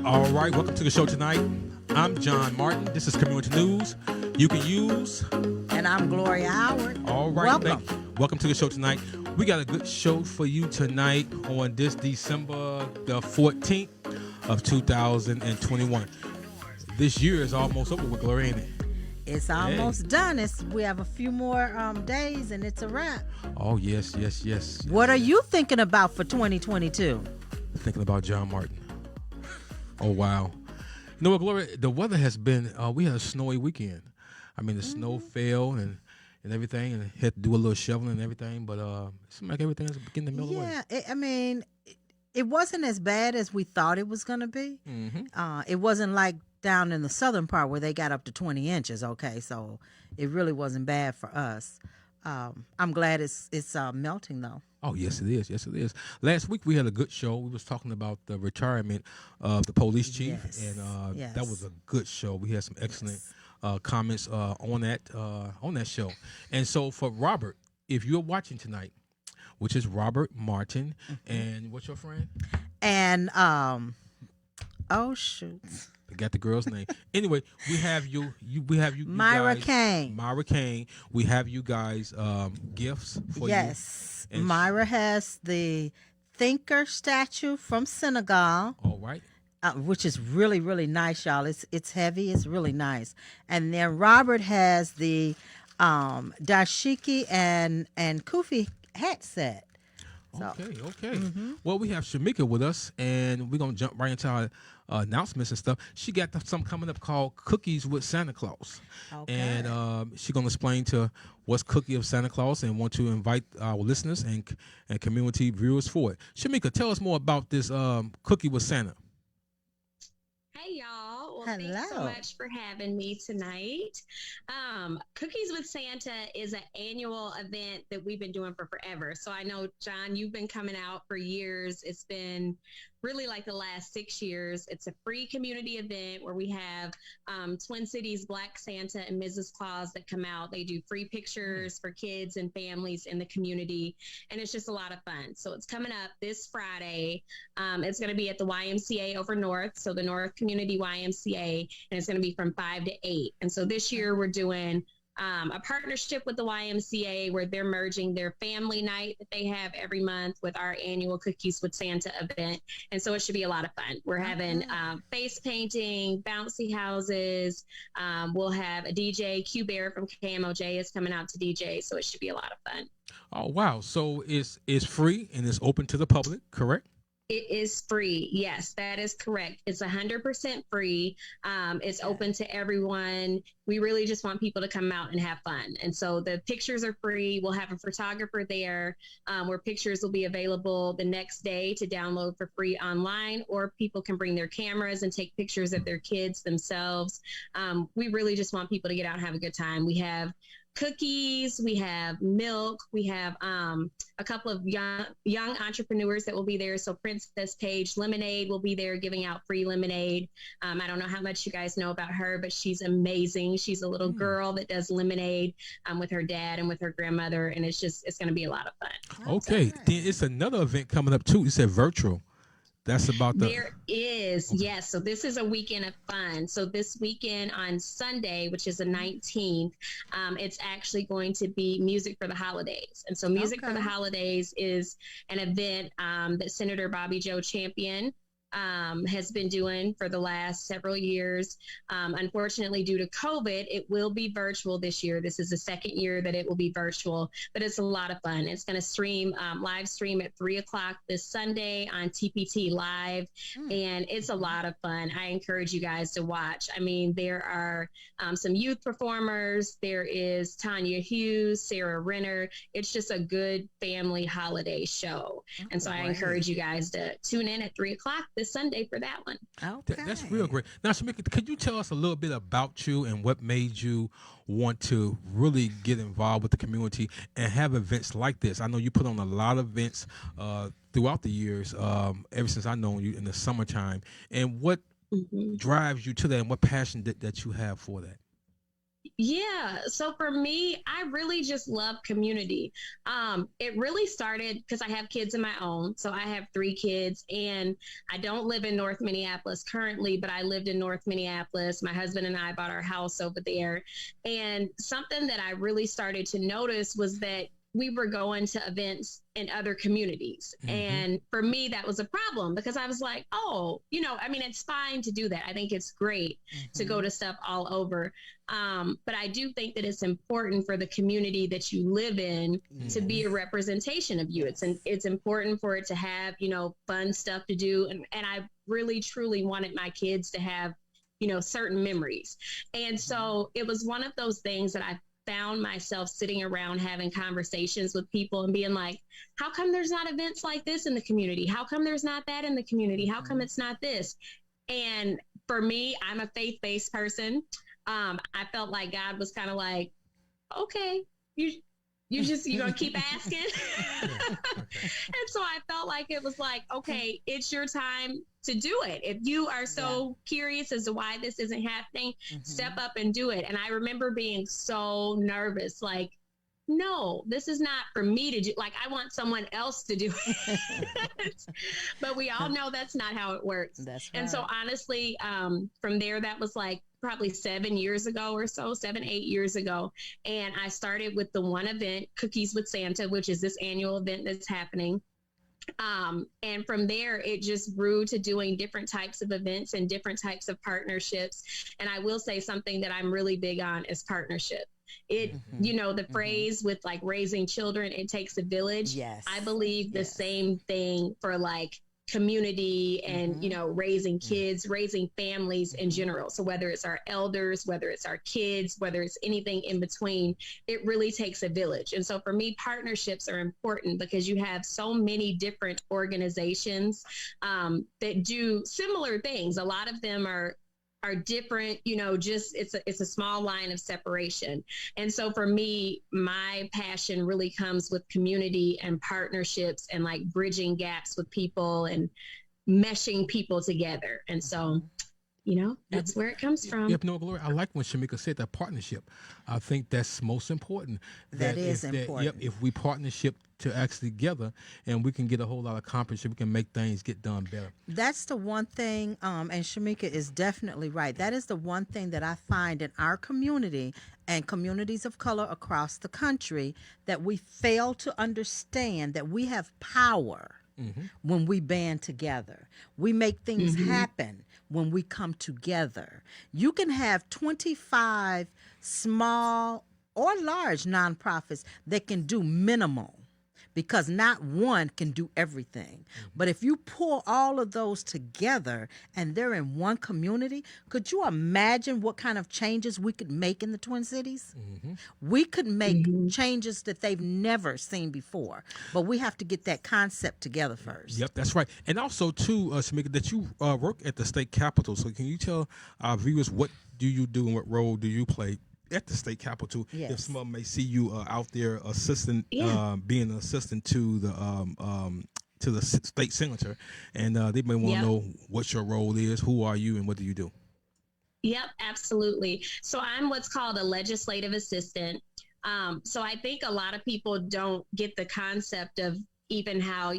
All right, welcome to the show tonight. I'm John Martin. This is Community News you can use. And I'm Gloria Howard. All right, welcome. Welcome to the show tonight. We got a good show for you tonight on this December the 14th of 2021. This year is almost over with, Gloria, ain't it? It's almost done. We have a few more days and it's a wrap. Oh, yes. What are you thinking about for 2022? Thinking about John Martin. Oh, wow. You know what, Gloria? The weather has been, we had a snowy weekend. I mean, the snow fell and everything, and had to do a little shoveling and everything, but it seemed like everything is beginning to melt away. Yeah, it wasn't as bad as we thought it was going to be. Mm-hmm. It wasn't like down in the southern part where they got up to 20 inches, okay? So it really wasn't bad for us. I'm glad it's melting, though. Oh, yes, it is. Yes, it is. Last week, we had a good show. We was talking about the retirement of the police chief, and that was a good show. We had some excellent comments on that show. And so for Robert, if you're watching tonight, which is Robert Martin, and what's your friend? And, oh, shoot. I got the girl's name. Anyway, we have you Myra guys, Kane. Myra Kane. We have you guys gifts for you. Yes. Myra has the Thinker statue from Senegal. All right. Which is really, really nice, y'all. It's heavy. It's really nice. And then Robert has the dashiki and kufi hat set. So. Okay. Well, we have Shemeka with us, and we're going to jump right into our announcements and stuff. She got something coming up called Cookies with Santa Claus. Okay. And she's going to explain to what's Cookie of Santa Claus and want to invite our listeners and community viewers for it. Shemeka, tell us more about this Cookie with Santa. Hey, y'all. Well, Hello. Thanks so much for having me tonight. Cookies with Santa is an annual event that we've been doing for forever. So I know, John, you've been coming out for years. It's been really like the last 6 years. It's a free community event where we have Twin Cities Black Santa and Mrs. Claus that come out. They do free pictures for kids and families in the community, and it's just a lot of fun. So it's coming up this Friday. It's going to be at the YMCA over North, so the North Community YMCA, and it's going to be from 5 to 8. And so this year we're doing a partnership with the YMCA where they're merging their family night that they have every month with our annual Cookies with Santa event. And so it should be a lot of fun. We're having face painting, bouncy houses. We'll have a DJ. Q Bear from KMOJ is coming out to DJ. So it should be a lot of fun. Oh, wow. So it's free and it's open to the public, correct? It is free. Yes, that is correct. It's 100% free. It's open to everyone. We really just want people to come out and have fun. And so the pictures are free. We'll have a photographer there where pictures will be available the next day to download for free online, or people can bring their cameras and take pictures of their kids themselves. We really just want people to get out and have a good time. We have cookies, we have milk, we have a couple of young entrepreneurs that will be there. So Princess Paige Lemonade will be there giving out free lemonade. I don't know how much you guys know about her, but she's amazing. She's a little girl that does lemonade with her dad and with her grandmother, and it's going to be a lot of fun. Okay, then it's another event coming up too. You said virtual. That's about There is, yes. So this is a weekend of fun. So this weekend on Sunday, which is the 19th, it's actually going to be Music for the Holidays. And so Music for the Holidays is an event that Senator Bobby Joe Champion has been doing for the last several years. Unfortunately, due to COVID, it will be virtual this year. This is the second year that it will be virtual, but it's a lot of fun. It's going to live stream at 3:00 this Sunday on TPT Live, and it's a lot of fun. I encourage you guys to watch. I mean, there are some youth performers. There is Tanya Hughes, Sarah Renner. It's just a good family holiday show. And so I encourage you guys to tune in at 3:00 this Sunday for that one. Okay. That's real great. Now, Shemeka, could you tell us a little bit about you and what made you want to really get involved with the community and have events like this? I know you put on a lot of events throughout the years, ever since I've known you in the summertime. And what drives you to that, and what passion that you have for that? Yeah. So for me, I really just love community. It really started because I have kids of my own. So I have 3 kids, and I don't live in North Minneapolis currently, but I lived in North Minneapolis. My husband and I bought our house over there. And something that I really started to notice was that we were going to events in other communities. Mm-hmm. And for me, that was a problem because I was like, oh, I mean, it's fine to do that. I think it's great to go to stuff all over. But I do think that it's important for the community that you live in to be a representation of you. It's important for it to have, fun stuff to do. And I really, truly wanted my kids to have, certain memories. And so it was one of those things that I found myself sitting around having conversations with people and being like, how come there's not events like this in the community? How come there's not that in the community? How come it's not this? And for me, I'm a faith-based person. I felt like God was kind of like, okay, you're going to keep asking. And so I felt like it was like, okay, it's your time to do it. If you are so curious as to why this isn't happening, step up and do it. And I remember being so nervous, like, no, this is not for me to do. Like, I want someone else to do it. But we all know that's not how it works. That's right. And so honestly, from there, that was like probably 7 years ago or so, 7, 8 years ago. And I started with the one event, Cookies with Santa, which is this annual event that's happening. And from there, it just grew to doing different types of events and different types of partnerships. And I will say something that I'm really big on is partnership. The phrase with like raising children, it takes a village. Yes. I believe the same thing for like community and, raising kids, raising families in general. So whether it's our elders, whether it's our kids, whether it's anything in between, it really takes a village. And so for me, partnerships are important because you have so many different organizations that do similar things. A lot of them are different, just it's a small line of separation. And so for me, my passion really comes with community and partnerships and like bridging gaps with people and meshing people together. And so, that's where it comes from. Yep, no, Gloria, I like when Shemeka said that partnership. I think that's most important. That is important. If we partnership to actually together and we can get a whole lot accomplished, we can make things get done better. That's the one thing, and Shemeka is definitely right. That is the one thing that I find in our community and communities of color across the country that we fail to understand that we have power. When we band together. We make things happen when we come together. You can have 25 small or large nonprofits that can do minimal because not one can do everything. But if you pull all of those together and they're in one community, could you imagine what kind of changes we could make in the Twin Cities? We could make changes that they've never seen before, but we have to get that concept together first. Yep, that's right. And also, too, Shemeka, that you work at the state capitol. So can you tell our viewers what do you do and what role do you play at the state capitol? Yes. If someone may see you out there assistant, being an assistant to the state senator, and they may want to know what your role is, who are you, and what do you do? Yep, absolutely. So I'm what's called a legislative assistant. So I think a lot of people don't get the concept of even how,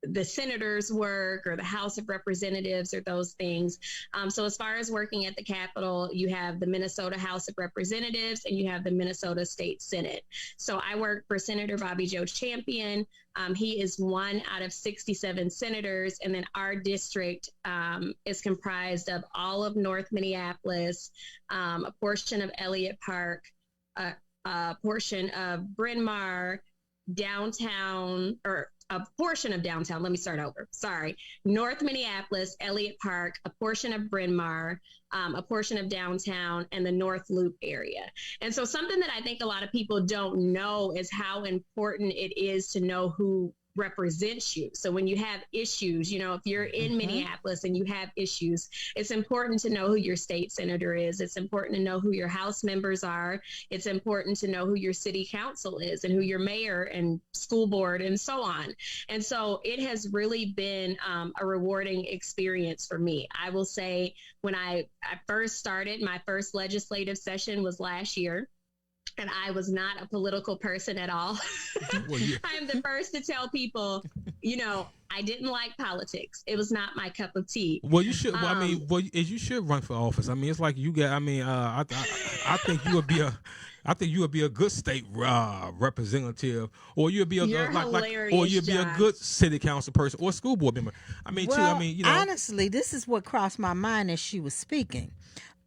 the senators work or the House of Representatives or those things. So as far as working at the Capitol, you have the Minnesota House of Representatives and you have the Minnesota State Senate. So I work for Senator Bobby Joe Champion. He is one out of 67 senators. And then our district is comprised of all of North Minneapolis, a portion of Elliott Park, a portion of Bryn Mawr, downtown, or a portion of downtown. Let me start over. Sorry. North Minneapolis, Elliott Park, a portion of Bryn Mawr, a portion of downtown, and the North Loop area. And so something that I think a lot of people don't know is how important it is to know who represents you. So when you have issues, you know, if you're in Minneapolis and you have issues, it's important to know who your state senator is. It's important to know who your House members are. It's important to know who your city council is and who your mayor and school board and so on. And so it has really been a rewarding experience for me. I will say when I first started, my first legislative session was last year. And I was not a political person at all. Well, yeah. I'm the first to tell people, you know, I didn't like politics. It was not my cup of tea. Well, you should. Well, I mean, you should run for office. I mean, it's like you get. I mean, I think you would be a. I think you would be a good state representative, or you'd be or you'd be a good city council person or school board member. I mean, well, too. I mean, you know, honestly, this is what crossed my mind as she was speaking.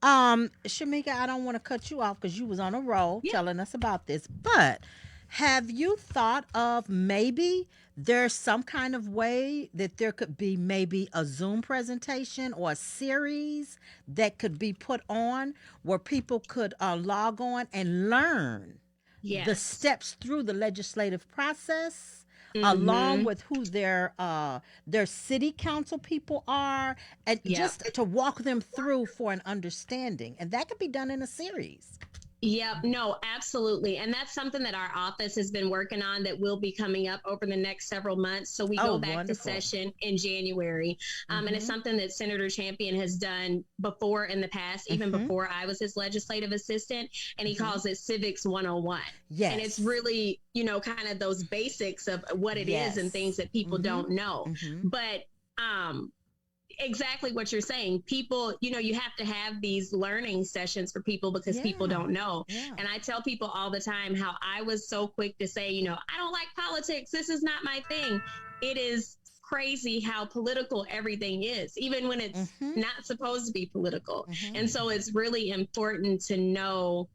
Shemeka, I don't want to cut you off because you was on a roll telling us about this, but have you thought of maybe there's some kind of way that there could be maybe a Zoom presentation or a series that could be put on where people could log on and learn the steps through the legislative process? Along with who their city council people are, and just to walk them through for an understanding. And that could be done in a series. Yep. No, absolutely. And that's something that our office has been working on that will be coming up over the next several months. So we go back to session in January. And it's something that Senator Champion has done before in the past, even before I was his legislative assistant. And he calls it Civics 101. Yes. And it's really, you know, kind of those basics of what it is and things that people don't know. But exactly what you're saying. People, you know, you have to have these learning sessions for people because people don't know. And I tell people all the time how I was so quick to say, you know, I don't like politics. This is not my thing. It is crazy how political everything is, even when it's not supposed to be political. And so it's really important to know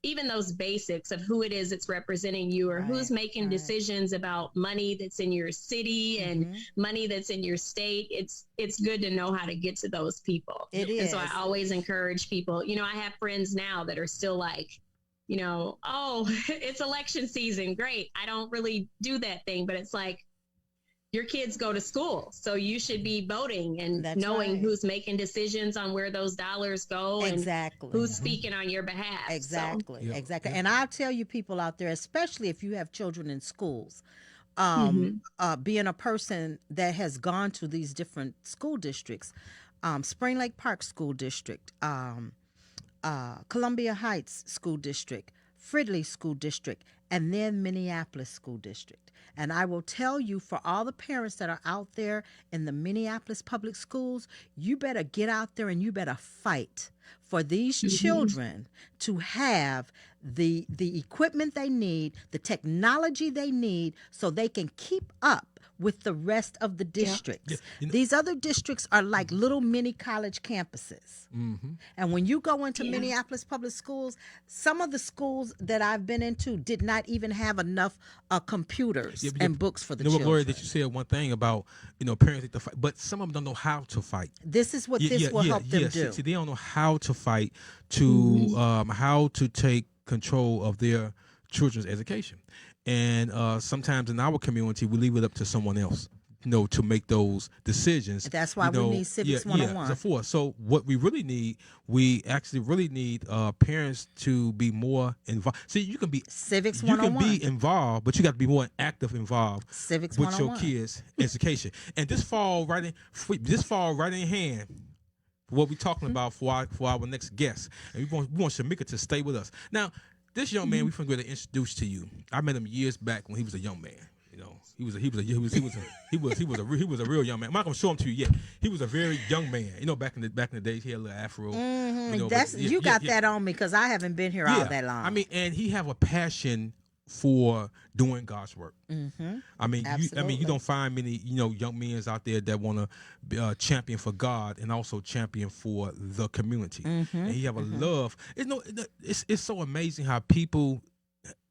even those basics of who it is that's representing you, or who's making decisions about money that's in your city and money that's in your state. It's good to know how to get to those people. And so I always encourage people, you know, I have friends now that are still like, you know, oh, it's election season. Great. I don't really do that thing, but it's like, your kids go to school, so you should be voting and knowing who's making decisions on where those dollars go and who's speaking on your behalf. Exactly. And I'll tell you, people out there, especially if you have children in schools, being a person that has gone to these different school districts, Spring Lake Park School District, Columbia Heights School District, Fridley School District, and then Minneapolis School District. And I will tell you, for all the parents that are out there in the Minneapolis public schools, you better get out there and you better fight for these children to have the equipment they need, the technology they need, so they can keep up with the rest of the districts. You know, these other districts are like little mini college campuses. And when you go into Minneapolis public schools, some of the schools that I've been into did not even have enough computers and books for the children. Gloria, that you said one thing about, you know, parents need to fight, but some of them don't know how to fight. This is what this will help them do. See, they don't know how to fight, to how to take control of their children's education. And sometimes in our community, we leave it up to someone else, you know, to make those decisions. That's why we need Civics 101. So what we really need, we actually really need parents to be more involved. See, you can be Civics 101. You can be involved, but you got to be more active involved Civics with 101. your kids' education. And this fall right in hand. What we're talking about for our next guest, and we want Shemeka to stay with us now. This young man, we're going to introduce to you. I met him years back when he was a young man. You know, he was a real young man. I'm not going to show him to you yet. He was a very young man. You know, back in the days, he had a little afro. You know, you got that on me because I haven't been here all that long. I mean, and he have a passion for doing God's work. I mean, you don't find many, you know, young men out there that want to champion for God and also champion for the community. And he have a love. It's so amazing how people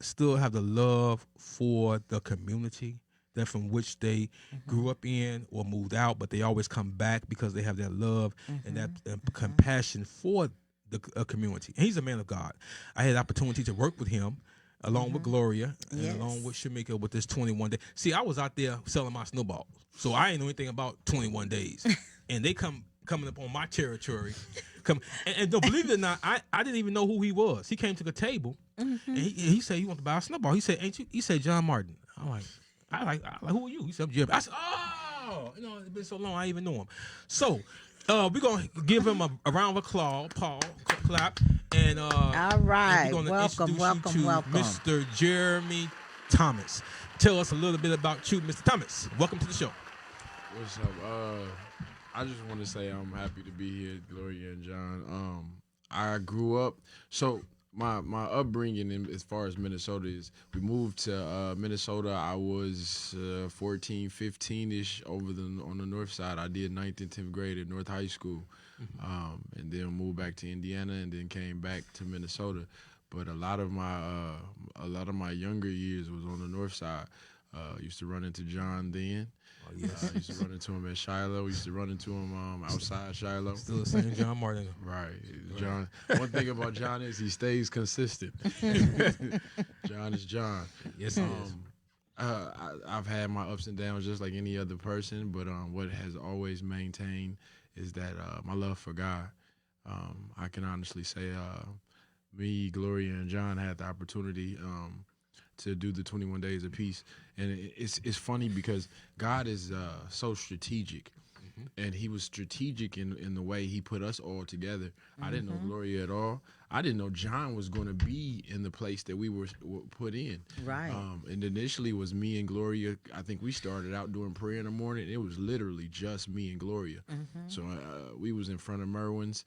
still have the love for the community that from which they grew up in or moved out, but they always come back because they have that love and that compassion for the community. And he's a man of God. I had the opportunity to work with him along with Gloria and along with Shemeka with this 21 day. See, I was out there selling my snowballs, so I ain't know anything about 21 days, and they coming up on my territory. And don't believe it or not, I didn't even know who he was. He came to the table and he said, "You want to buy a snowball?" He said, "Ain't you?" He said, "John Martin." I'm like, I like, who are you? He said, "I'm Jeremy." I said, "Oh, it's been so long, I even know him." So we're gonna give him a round of applause, clap, and all right, we're gonna welcome, introduce you to Mr. Jeremy Thomas. Tell us a little bit about you, Mr. Thomas. Welcome to the show. What's up? I just want to say I'm happy to be here, Gloria and John. I grew up, so my upbringing as far as Minnesota is, we moved to Minnesota. I was 14, 15-ish on the north side. I did 9th and 10th grade at North High School, and then moved back to Indiana, and then came back to Minnesota. But a lot of my younger years was on the north side. Used to run into John then. Oh, yes. Used to run into him at Shiloh. Used to run into him outside Shiloh. Still the same John Martin. Right. John. One thing about John is he stays consistent. John is John. Yes, he is. I've had my ups and downs just like any other person, but what has always maintained is that my love for God. I can honestly say me, Gloria, and John had the opportunity to do the 21 days of peace. And it's funny because God is so strategic, and he was strategic in the way he put us all together. I didn't know Gloria at all. I didn't know John was going to be in the place that we were put in. Right. And initially it was me and Gloria. I think we started out doing prayer in the morning. It was literally just me and Gloria. So we was in front of Merwin's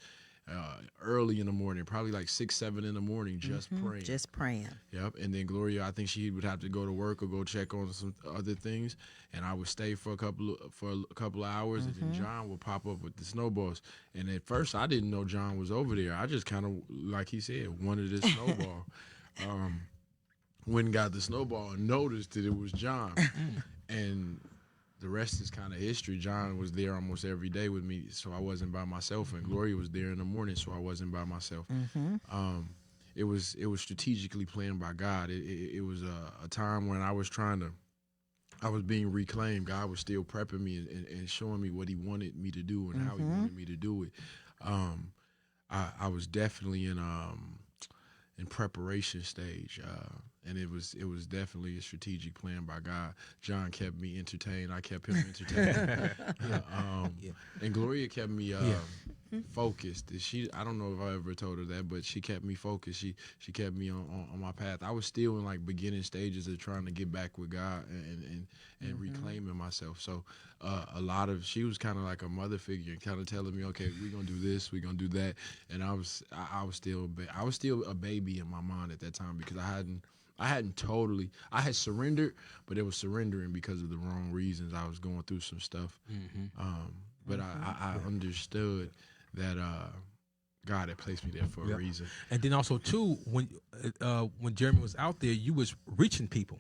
early in the morning, probably like 6, 7 in the morning, just praying. Just praying. Yep. And then Gloria, I think she would have to go to work or go check on some other things, and I would stay for a couple of hours, and then John would pop up with the snowballs. And at first, I didn't know John was over there. I just kind of, like he said, wanted this snowball. Went and got the snowball and noticed that it was John, and the rest is kind of history. John was there almost every day with me, so I wasn't by myself, and Gloria was there in the morning, so I wasn't by myself. It was strategically planned by God. It was a time when I was being reclaimed. God was still prepping me and showing me what he wanted me to do and how he wanted me to do it. I was definitely in preparation stage, and it was definitely a strategic plan by God. John kept me entertained. I kept him entertained. And Gloria kept me focused. I don't know if I ever told her that, but she kept me focused. She kept me on my path. I was still in like beginning stages of trying to get back with God and reclaiming myself. So she was kind of like a mother figure, kind of telling me, okay, we're gonna do this, we're gonna do that. And I was still a baby in my mind at that time, because I had surrendered, but it was surrendering because of the wrong reasons. I was going through some stuff. But I understood that God had placed me there for a reason. And then also too, when Jeremy was out there, you was reaching people.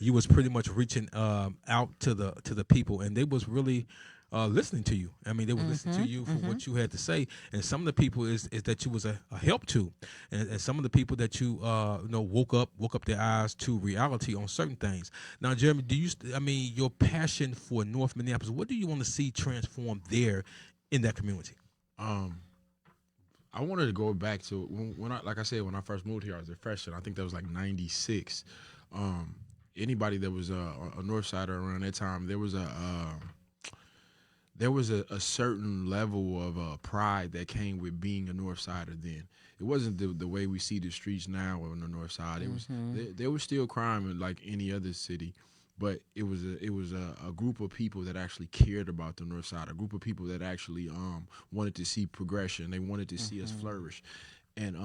You was pretty much reaching out to the people, and they was really listening to you. I mean, they were listening to you for what you had to say. And some of the people is that you was a help to, and some of the people that you woke up their eyes to reality on certain things. Now, Jeremy, your passion for North Minneapolis, what do you want to see transform there in that community? I wanted to go back to when I first moved here, I was a freshman. I think that was like 96. Anybody that was a North Sider around that time, there was a certain level of pride that came with being a North Sider then. It wasn't the way we see the streets now on the North Side. It was there was still crime like any other city, but it was a group of people that actually cared about the North Side, a group of people that actually wanted to see progression. They wanted to see us flourish. And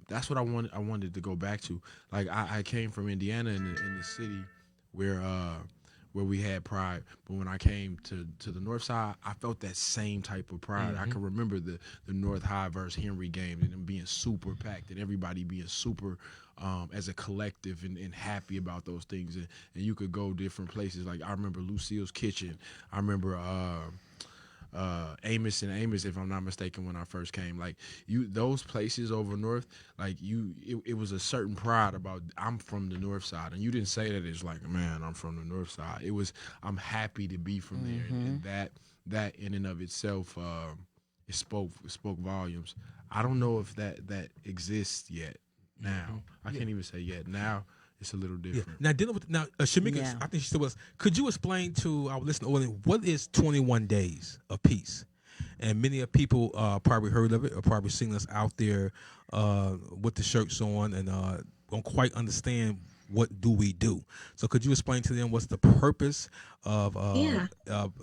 that's what I wanted to go back to. Like I came from Indiana in the city where we had pride, but when I came to the North Side, I felt that same type of pride. I can remember the North High versus Henry game, and them being super packed, and everybody being super as a collective and happy about those things. And you could go different places. Like I remember Lucille's Kitchen. I remember Amos and Amos, if I'm not mistaken, when I first came. Like those places over north, like it was a certain pride about I'm from the north side, and you didn't say that it's like, man, I'm from the north side. It was I'm happy to be from there, and that in and of itself, it spoke volumes. I don't know if that exists yet. Now I can't even say yet. Now it's a little different. Now dealing with Shemeka, I think she still was. Could you explain to our listener what is 21 days of peace? And many people probably heard of it or probably seen us out there with the shirts on and don't quite understand what do we do. So could you explain to them what's the purpose of a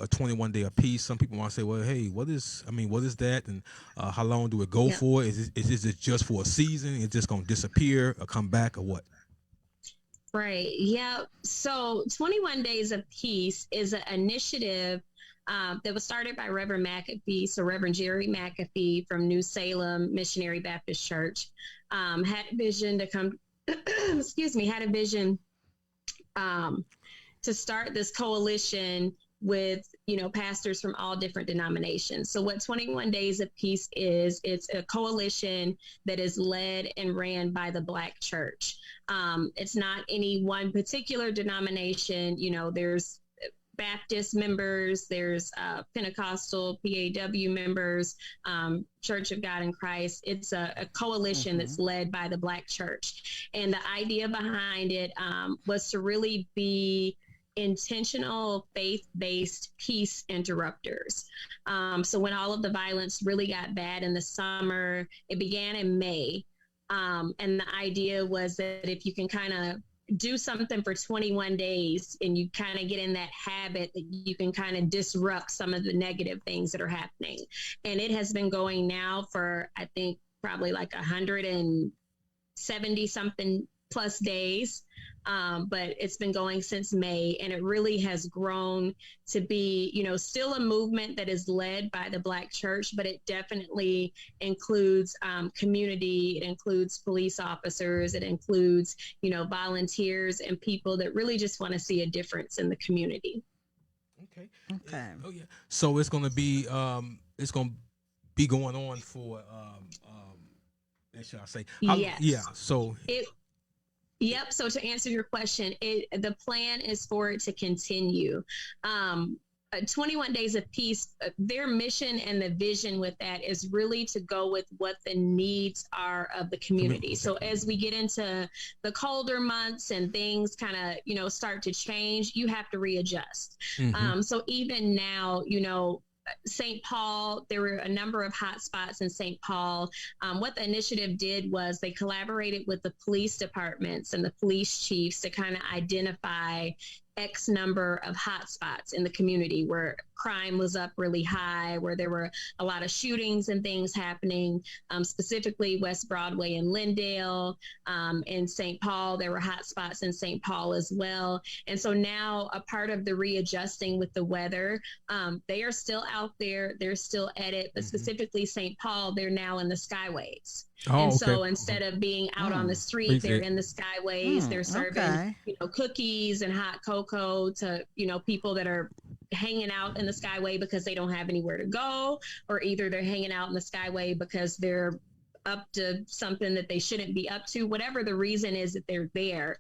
21 day of peace? Some people want to say, well, hey, what is that, and how long do it go for? Is it just for a season? It's just going to disappear or come back or what? Right. Yeah. So 21 Days of Peace is an initiative that was started by Reverend McAfee. So Reverend Jerry McAfee from New Salem Missionary Baptist Church had a vision to come, had a vision to start this coalition with, pastors from all different denominations. So what 21 Days of Peace is, it's a coalition that is led and ran by the Black church. It's not any one particular denomination. There's Baptist members, there's Pentecostal, PAW members, Church of God in Christ. It's a coalition that's led by the Black church. And the idea behind it was to really be intentional faith-based peace interrupters. So when all of the violence really got bad in the summer, it began in May. And the idea was that if you can kind of do something for 21 days and you kind of get in that habit, that you can kind of disrupt some of the negative things that are happening. And it has been going now for, I think, probably like 170 something plus days. But it's been going since May, and it really has grown to be, still a movement that is led by the Black church, but it definitely includes community. It includes police officers. It includes, volunteers and people that really just want to see a difference in the community. Okay. Oh yeah. So it's going to be going on for shall I say? Yes. Yeah. So Yep. So to answer your question, the plan is for it to continue. 21 Days of Peace, their mission and the vision with that is really to go with what the needs are of the community. So as we get into the colder months and things kind of, start to change, you have to readjust. So even now, St. Paul, there were a number of hot spots in St. Paul. What the initiative did was they collaborated with the police departments and the police chiefs to kind of identify X number of hot spots in the community where crime was up really high, where there were a lot of shootings and things happening, specifically West Broadway and Lindale. In St. Paul, there were hot spots in St. Paul as well. And so now a part of the readjusting with the weather, they are still out there, they're still at it, but specifically St. Paul, they're now in the skyways. So instead of being out on the street, they're in the skyways. They're serving, cookies and hot cocoa to, people that are hanging out in the skyway because they don't have anywhere to go, or either they're hanging out in the skyway because they're up to something that they shouldn't be up to. Whatever the reason is that they're there,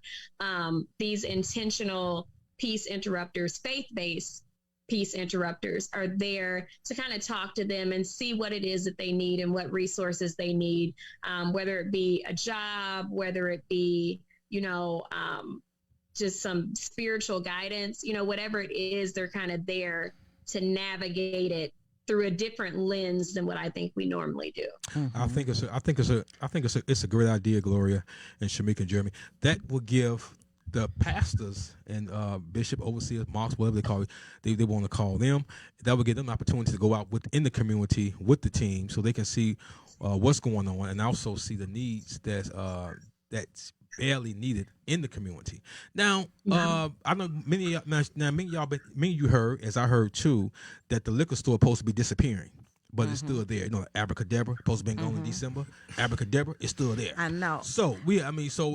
these intentional peace interrupters, faith-based peace interrupters, are there to kind of talk to them and see what it is that they need and what resources they need, whether it be a job, whether it be, just some spiritual guidance, whatever it is, they're kind of there to navigate it through a different lens than what I think we normally do. I think it's a great idea, Gloria and Shemeka and Jeremy. That will give the pastors and bishop, overseers, mosques, whatever they call it, they want to call them, that will give them an opportunity to go out within the community with the team so they can see what's going on and also see the needs that's barely needed in the community. Now, I know many of you heard, as I heard too, that the liquor store is supposed to be disappearing. But it's still there. Abracadabra, supposed to be gone in December. Abracadabra is still there. I know. So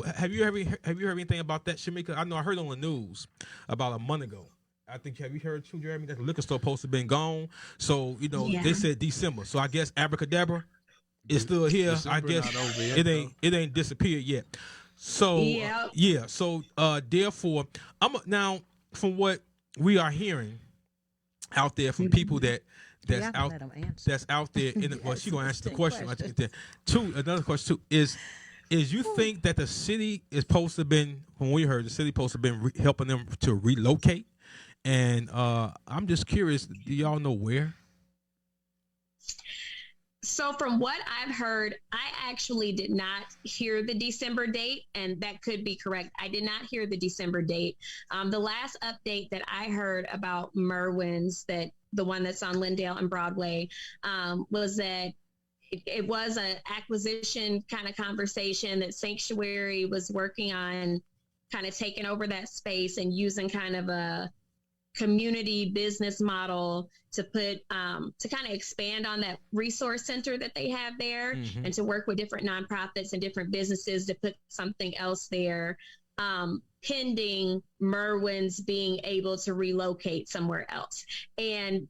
have you heard anything about that, Shemeka? I know I heard on the news about a month ago I think, have you heard too, Jeremy, that the liquor store supposed to been gone? So, Yeah. they said December. So I guess Abracadabra is still here. I December guess not over yet, it ain't disappeared yet. So Yep. yeah. So therefore, now from what we are hearing out there from people that's Y'all out let 'em answer. that's out there in the, well, Yes, she gonna answer the interesting question. I questions. think that another question too is you think that the city is supposed to have been, from what we heard, the city supposed to have been helping them to relocate, and I'm just curious, do y'all know where? So from what I've heard, I actually did not hear the December date, and that could be correct. I did not hear the December date. The last update that I heard about Merwin's, that the one that's on Lindale and Broadway, was that it was an acquisition kind of conversation that Sanctuary was working on, kind of taking over that space and using kind of a community business model to put to kind of expand on that resource center that they have there, and to work with different nonprofits and different businesses to put something else there, pending Merwin's being able to relocate somewhere else. And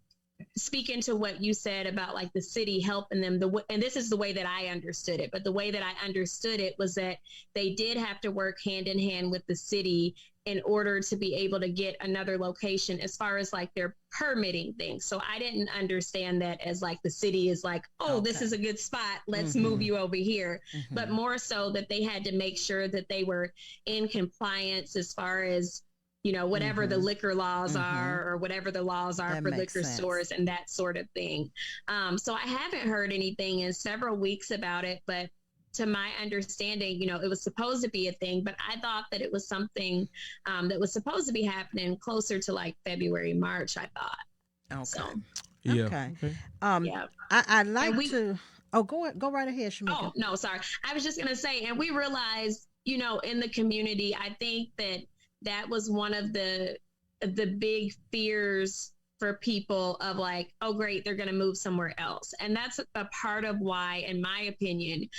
speaking to what you said about like the city helping them, and this is the way that I understood it, but the way that I understood it was that they did have to work hand in hand with the city in order to be able to get another location as far as like their permitting things. So I didn't understand that as like the city is like, oh, this is a good spot, let's move you over here. But more so that they had to make sure that they were in compliance as far as, whatever the liquor laws are, or whatever the laws are for liquor stores and that sort of thing. So I haven't heard anything in several weeks about it, but to my understanding, it was supposed to be a thing, but I thought that it was something that was supposed to be happening closer to like February, March, I thought. Okay. So, Yeah. Okay. yeah. I'd like to. Oh, go right ahead, Shemeka. Oh, no, sorry. I was just going to say, and we realized, in the community, I think that was one of the big fears for people of like, oh, great, they're going to move somewhere else. And that's a part of why, in my opinion,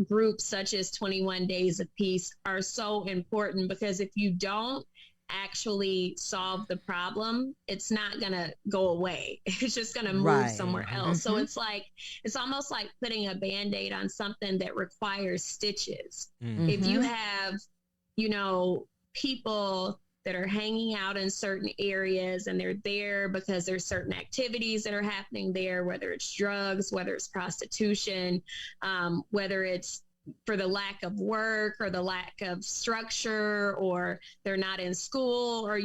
groups such as 21 Days of Peace are so important, because if you don't actually solve the problem, it's not going to go away. It's just going to move somewhere else. So it's almost like putting a Band-Aid on something that requires stitches. If you have, people that are hanging out in certain areas and they're there because there's certain activities that are happening there, whether it's drugs, whether it's prostitution, whether it's for the lack of work or the lack of structure, or they're not in school, or,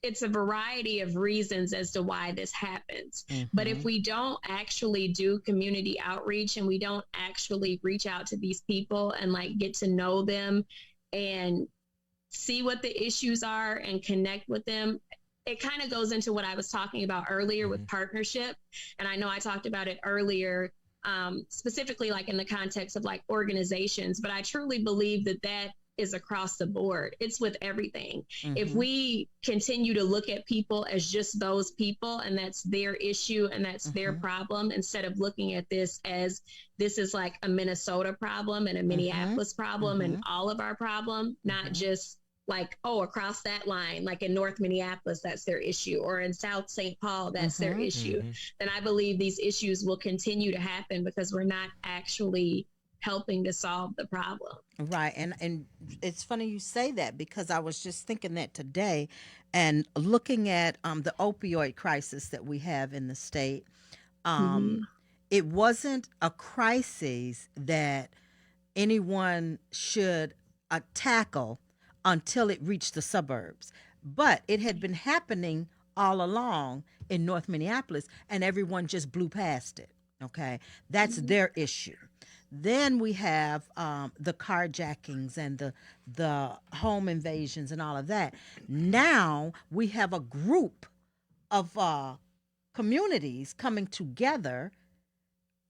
it's a variety of reasons as to why this happens. But if we don't actually do community outreach and we don't actually reach out to these people and like get to know them and see what the issues are and connect with them, it kind of goes into what I was talking about earlier with partnership. And I know I talked about it earlier, specifically like in the context of like organizations, but I truly believe that is across the board. It's with everything. If we continue to look at people as just those people and that's their issue and that's their problem, instead of looking at this as this is like a Minnesota problem and a Minneapolis problem and all of our problem, not just like, oh, across that line, like in North Minneapolis, that's their issue, or in South St. Paul, that's their issue, then I believe these issues will continue to happen because we're not actually helping to solve the problem. Right. And it's funny you say that, because I was just thinking that today and looking at the opioid crisis that we have in the state. It wasn't a crisis that anyone should tackle until it reached the suburbs. But it had been happening all along in North Minneapolis, and everyone just blew past it. Okay. That's their issue. Then we have the carjackings and the home invasions and all of that. Now we have a group of communities coming together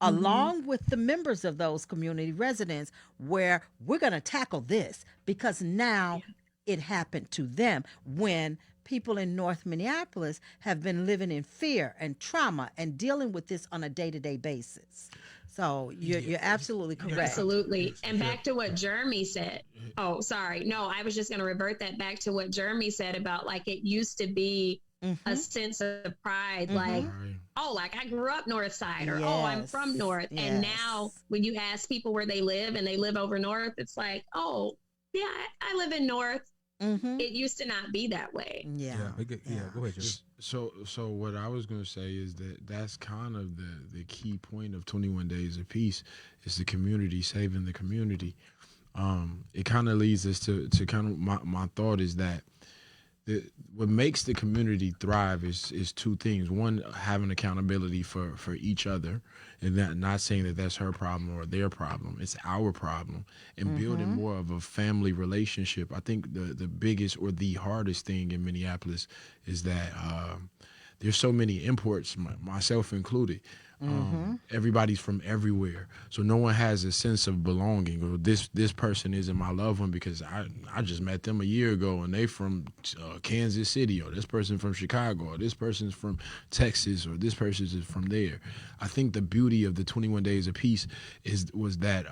along with the members of those community residents, where we're going to tackle this because now it happened to them when people in North Minneapolis have been living in fear and trauma and dealing with this on a day-to-day basis. So you're absolutely correct. Absolutely. And back to what Jeremy said. Oh, sorry. No, I was just going to revert that back to what Jeremy said about like it used to be a sense of pride, like, oh, like I grew up North Side, or oh, I'm from North. And now when you ask people where they live and they live over North, it's like, oh, yeah, I live in North. It used to not be that way. Yeah. Go ahead, Joe. So what I was going to say is that's kind of the key point of 21 Days of Peace is the community, saving the community. It kind of leads us to kind of my thought is that what makes the community thrive is two things. One, having accountability for each other, and not saying that that's her problem or their problem. It's our problem, and building more of a family relationship. I think the biggest or the hardest thing in Minneapolis is that there's so many imports, myself included. Everybody's from everywhere, so no one has a sense of belonging. Or this person isn't my loved one because I just met them a year ago and they from Kansas City, or this person from Chicago, or this person's from Texas, or this person is from there. I think the beauty of the 21 Days of Peace is that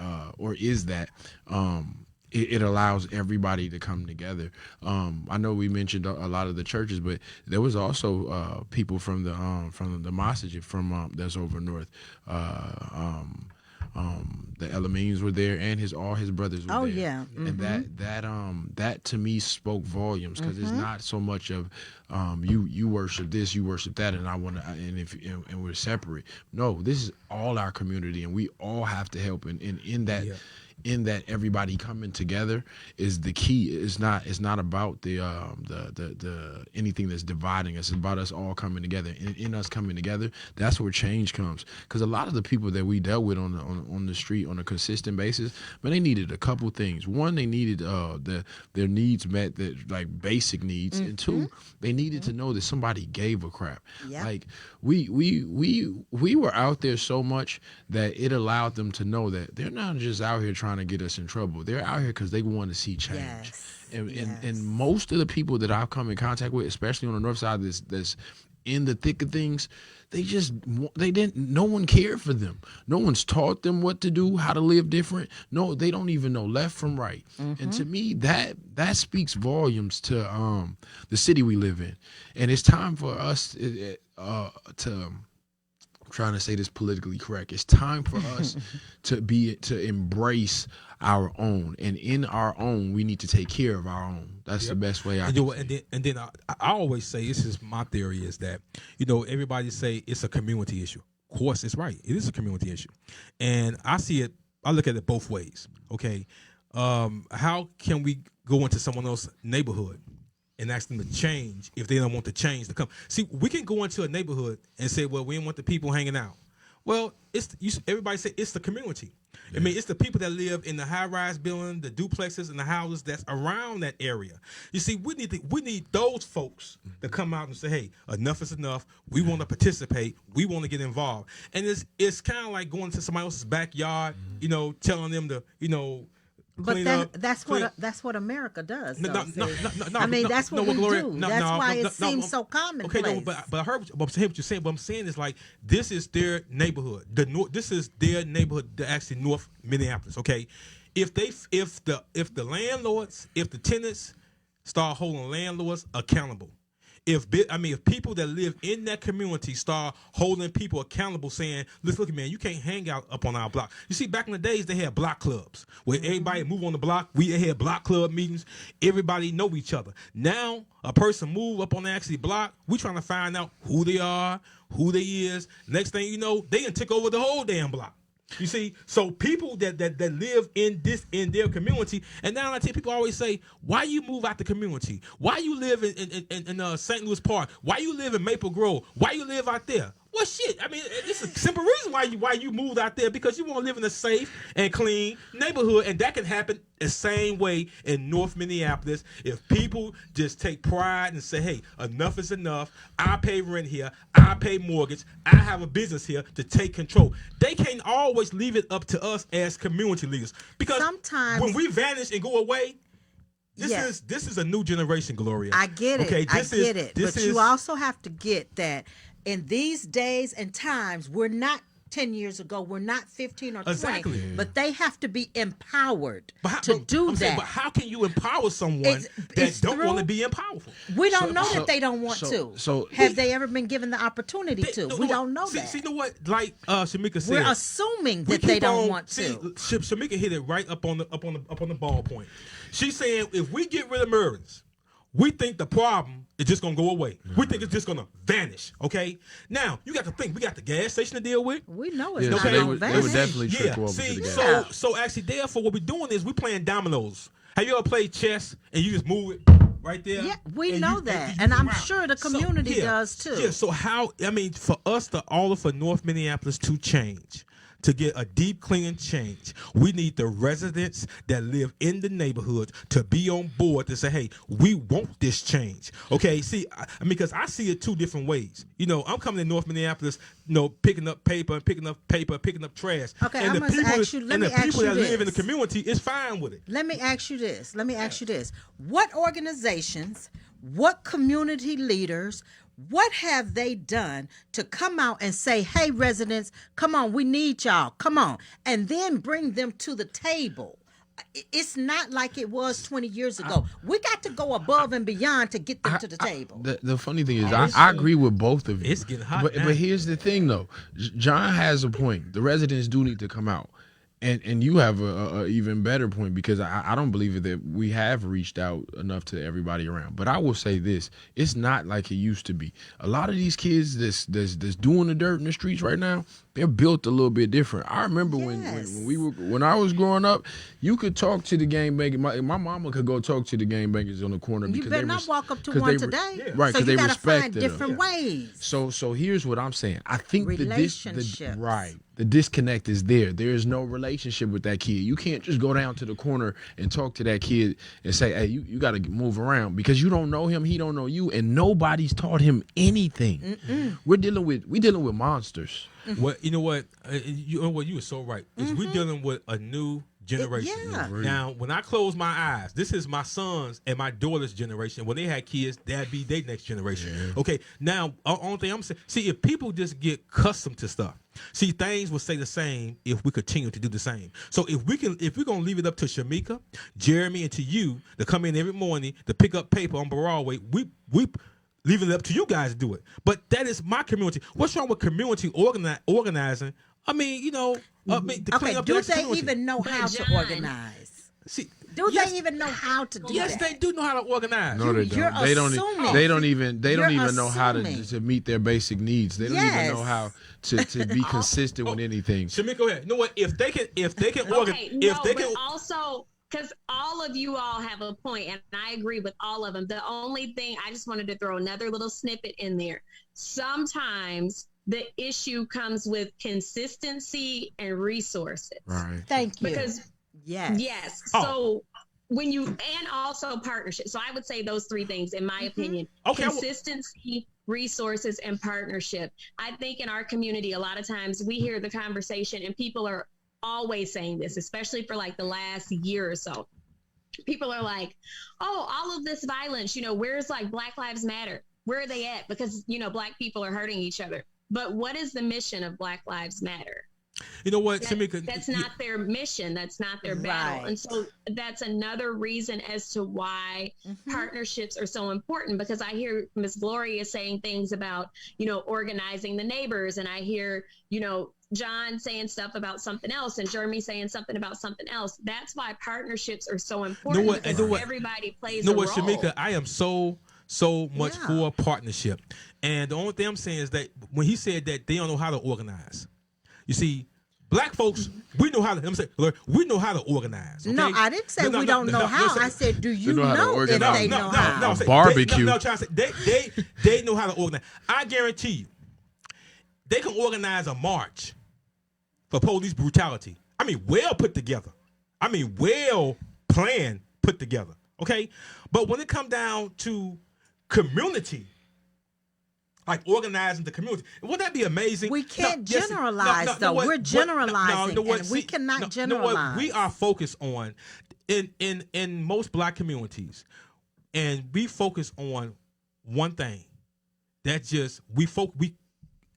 it allows everybody to come together. I know we mentioned a lot of the churches, but there was also people from the masjid from that's over north. The Elamines were there, and all his brothers were there. Oh yeah, and that to me spoke volumes, because it's not so much of you worship this, you worship that, and I want to, and we're separate. No, this is all our community, and we all have to help. And in that. Yeah. In that everybody coming together is the key. It's not about the anything that's dividing us. It's about us all coming together. In us coming together, that's where change comes. Because a lot of the people that we dealt with on the street on a consistent basis, but they needed a couple things. One, they needed their needs met, that like basic needs, and two, they needed to know that somebody gave a crap. Yeah. Like we were out there so much that it allowed them to know that they're not just out here trying to get us in trouble. They're out here because they want to see change. And most of the people that I've come in contact with, especially on the north side that's in the thick of things, no one cared for them. No one's taught them what to do, how to live different. No, they don't even know left from right. And to me, that speaks volumes to the city we live in. And it's time for us to I'm trying to say this politically correct. It's time for us to embrace our own, and in our own, we need to take care of our own. That's the best way I can. And then I always say, this is my theory, is that everybody say it's a community issue. Of course, it's right. It is a community issue, and I look at it both ways. Okay, how can we go into someone else's neighborhood and ask them to change if they don't want the change to come? See, we can go into a neighborhood and say, well, we don't want the people hanging out. Well, everybody say it's the community. I mean, it's the people that live in the high-rise building, the duplexes, and the houses that's around that area. You see, we need those folks to come out and say, hey, enough is enough. We want to participate. We want to get involved. And it's kind of like going to somebody else's backyard, telling them to, But that's what America does. I mean, that's what we do. That's why it seems so commonplace. Okay, but I heard what you're saying. What I'm saying is, like, this is their neighborhood. This is their neighborhood. Actually, North Minneapolis. Okay, if the landlords, if the tenants start holding landlords accountable. If people that live in that community start holding people accountable, saying, look, man, you can't hang out up on our block. You see, back in the days, they had block clubs where everybody move on the block. We had block club meetings. Everybody know each other. Now, a person move up on the actual block. We trying to find out who they are, who they is. Next thing you know, they done took over the whole damn block. You see, so people that live in their community, and now I tell people always say, why you move out the community? Why you live in St. Louis Park? Why you live in Maple Grove? Why you live out there? Well, shit. I mean, it's a simple reason why you moved out there, because you want to live in a safe and clean neighborhood, and that can happen the same way in North Minneapolis if people just take pride and say, hey, enough is enough. I pay rent here. I pay mortgage. I have a business here to take control. They can't always leave it up to us as community leaders, because sometimes when we vanish and go away, this is a new generation, Gloria. I get it. Okay, I get it. But you also have to get that in these days and times, we're not 10 years ago, we're not 15 or 20, exactly. But they have to be empowered to do that. But how can you empower someone that don't want to be empowered? We don't know that they don't want to. So have they ever been given the opportunity to? We don't know that. See, you know what? Like Shemeka said, we're assuming that they don't want to. Shemeka hit it right up on the ball point. She's saying if we get rid of murders, we think the problem is just going to go away. We think it's just going to vanish, okay? Now, you got to think, we got the gas station to deal with. We know it's so not they going to would vanish. definitely trickle over to the gas. So actually, therefore, what we're doing is we're playing dominoes. Have you ever played chess and you just move it right there? Yeah, we know that. And I'm sure the community does too. Yeah, so for us, for North Minneapolis to change, to get a deep clean change, we need the residents that live in the neighborhood to be on board to say, hey, we want this change. Okay, see, because I see it two different ways. You know, I'm coming to North Minneapolis, picking up paper, picking up trash. Okay, and I must ask you, let me ask you this. And the people that live in the community is fine with it. Let me ask you this. What organizations, what community leaders, what have they done to come out and say, hey, residents, come on, we need y'all, come on, and then bring them to the table? It's not like it was 20 years ago. We got to go above and beyond to get them to the table. The funny thing is, I agree with both of you. It's getting hot but here's the thing, though. John has a point. The residents do need to come out. And you have a even better point, because I don't believe that we have reached out enough to everybody around. But I will say this: it's not like it used to be. A lot of these kids that's doing the dirt in the streets right now, they're built a little bit different. I remember when I was growing up, you could talk to the gangbangers. My mama could go talk to the gangbangers on the corner. You because better not walk up to one today. Yeah. Right, because so they respect find different ways. So here's what I'm saying. I think relationships. The disconnect is there. There is no relationship with that kid. You can't just go down to the corner and talk to that kid and say, hey, you got to move around, because you don't know him, he don't know you, and nobody's taught him anything. We're dealing with monsters. Well, you know what? You were so right. We're dealing with a new generation. Now, when I close my eyes, this is my son's and my daughter's generation. When they had kids, that'd be their next generation. Yeah. Okay. Now, only thing I'm saying, see, if people just get accustomed to stuff, see, things will stay the same if we continue to do the same. So if we're gonna leave it up to Shemeka, Jeremy, and to you to come in every morning to pick up paper on Broadway, we leave it up to you guys to do it. But that is my community. What's wrong with community organizing? I mean, to clean up do they even know how to organize? See, they even know how to do that? Yes, they do know how to organize. No, they don't. They don't even know how to meet their basic needs. They don't even know how to be consistent with anything. Shemeka, go ahead. You know what? If they can organize, also, because all of you all have a point, and I agree with all of them. The only thing, I just wanted to throw another little snippet in there. Sometimes the issue comes with consistency and resources. Right. Thank you. Because yes. So and also partnership. So I would say those three things, in my opinion. Okay. Consistency, resources, and partnership. I think in our community, a lot of times we hear the conversation, and people are always saying this, especially for like the last year or so. People are like, oh, all of this violence, where's like Black Lives Matter? Where are they at? Because, Black people are hurting each other. But what is the mission of Black Lives Matter? You know what, Shemeka? That's not their mission. That's not their battle. And so that's another reason as to why partnerships are so important, because I hear Ms. Gloria saying things about, organizing the neighbors, and I hear, John saying stuff about something else, and Jeremy saying something about something else. That's why partnerships are so important, because everybody plays a role. Shemeka, I am so much for partnership. And the only thing I'm saying is that when he said that they don't know how to organize, you see, Black folks, we know how to. We know how to organize. Okay? No, I didn't say we don't know how. I said, do you know if they know how? Barbecue. They know how to organize. I guarantee you, they can organize a march for police brutality. I mean, well put together. I mean, well planned, put together. Okay, but when it comes down to community, like organizing the community, wouldn't that be amazing? We can't generalize, though. We're generalizing, and we cannot generalize. We are focused on in most black communities, and we focus on one thing. That's just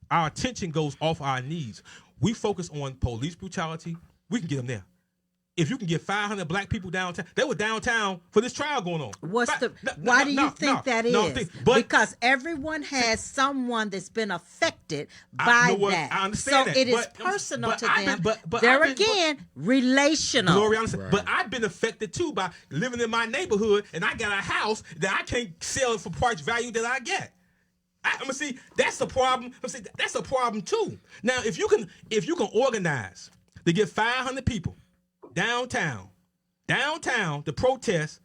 our attention goes off our needs. We focus on police brutality. We can get them there. If you can get 500 black people downtown, they were downtown for this trial going on. Why do you think that is? Because everyone has someone that's been affected by that. I understand so that. it is personal to them. There again, relational. Gloria, but I've been affected too by living in my neighborhood, and I got a house that I can't sell for price value that I get. I'm gonna see that's a problem. That's a problem too. Now, if you can organize to get 500 people downtown to protest,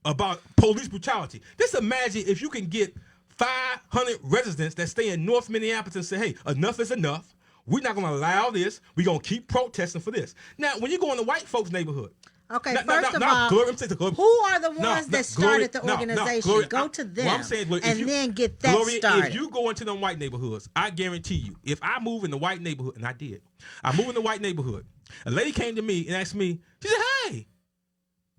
about police brutality. Just imagine if you can get 500 residents that stay in North Minneapolis and say, hey, enough is enough. We're not going to allow this. We're going to keep protesting for this. Now, when you go in the white folks' neighborhood. Okay, first of all, Gloria, who are the ones that started the organization? Gloria, go to them I'm saying, then get that Gloria, started. If you go into them white neighborhoods, I guarantee you, if I move in the white neighborhood, and I did, I moved in the white neighborhood, a lady came to me and asked me, she said, hey,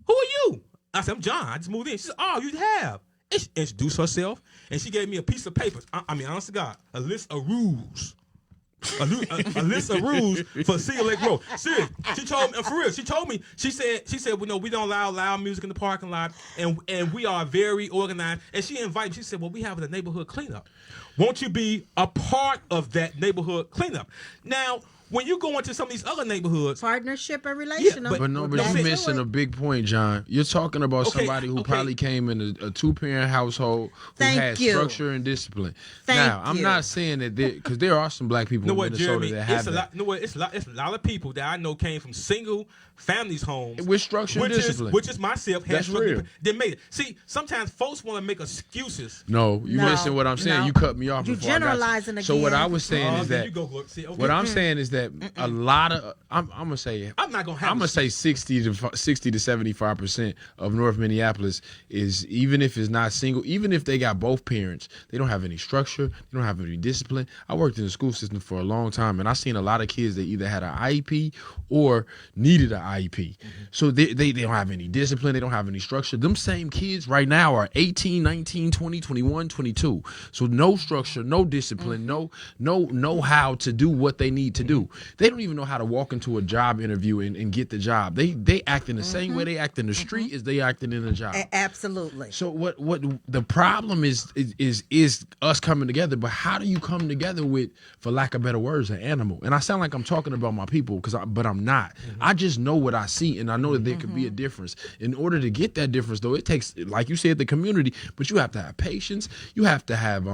who are you? I said, I'm John. I just moved in. She said, oh, you have. And she introduced herself, and she gave me a piece of paper. I mean, honest to God, a list of rules. A list of rules for Cedar Lake Road. Seriously, she told me, for real. She told me. She said, well, no, we don't allow loud music in the parking lot, and we are very organized. And she invited me. She said, well, we have a neighborhood cleanup. Won't you be a part of that neighborhood cleanup? Now, when you go into some of these other neighborhoods, partnership and relational. But you're missing a big point, John. You're talking about somebody who probably came in a 2-parent household who had structure and discipline. I'm not saying that because there are some black people in Minnesota Jeremy, that have that. It's a lot of people that I know came from single families homes with structure and discipline. Which is myself. That's real. They made it. See, sometimes folks want to make excuses. No, you missing what I'm saying. You cut me off. You generalizing again. So what I was saying is that what I'm saying is that a lot of I'm gonna say 60 to 75% of North Minneapolis is, even if it's not single, even if they got both parents, they don't have any structure, they don't have any discipline. I worked in the school system for a long time, and I seen a lot of kids that either had an IEP or needed an IEP. So they don't have any discipline, they don't have any structure. Them same kids right now are 18, 19, 20, 21, 22. So no structure, no discipline, no how to do what they need to do. They don't even know how to walk into a job interview and get the job. They act in the same way they act in the street as they acting in a job. Absolutely. So what the problem is us coming together, but how do you come together with, for lack of better words, an animal? And I sound like I'm talking about my people, but I'm not. I just know what I see, and I know that there could be a difference. In order to get that difference, though, it takes, like you said, the community, but you have to have patience. You have to have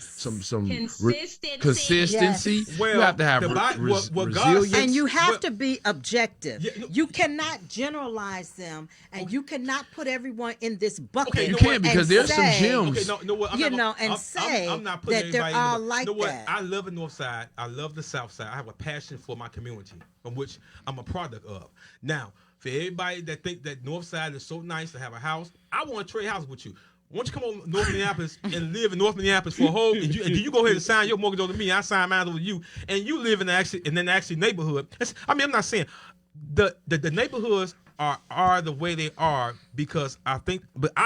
some consistency. Yes. You have to have resilience. And you have to be objective. You cannot generalize them, and you cannot put everyone in this bucket. You can't, because there's some gems. I'm not putting that they're all like that. that. I love the North Side. I love the South Side. I have a passion for my community, from which I'm a product of. Now, for everybody that think that North Side is so nice to have a house, I want to trade houses with you. Why don't you come on North Minneapolis and live in North Minneapolis for a whole, and you go ahead and sign your mortgage over to me, I sign mine over to you, and you live in the neighborhood. I'm not saying the neighborhoods are the way they are because I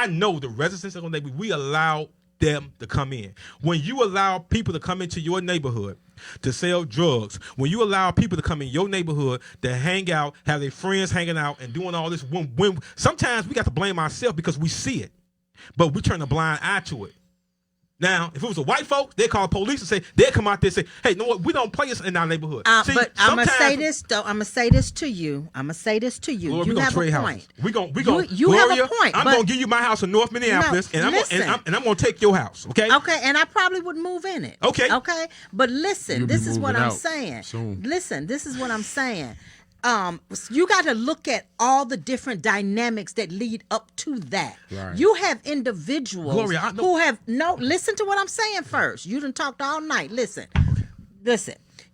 know the residents of the neighborhood, we allow them to come in. When you allow people to come into your neighborhood to sell drugs, when you allow people to come in your neighborhood to hang out, have their friends hanging out and doing all this, when sometimes we got to blame ourselves because we see it, but we turn a blind eye to it. Now, if it was a white folks, they call police and say, they'll come out there and say, hey, you know what, we don't play this in our neighborhood. But I'm going to say this, though. I'm going to say this to you. Lord, you have a point. You have a point. I'm going to give you my house in North Minneapolis, and I'm going to take your house, okay? Okay, and I probably would move in it. Okay. Okay? But listen, this is what I'm saying. Listen, this is what I'm saying. You got to look at all the different dynamics that lead up to that. Right. You have individuals Gloria, who have listen to what I'm saying first. You done talked all night. Listen.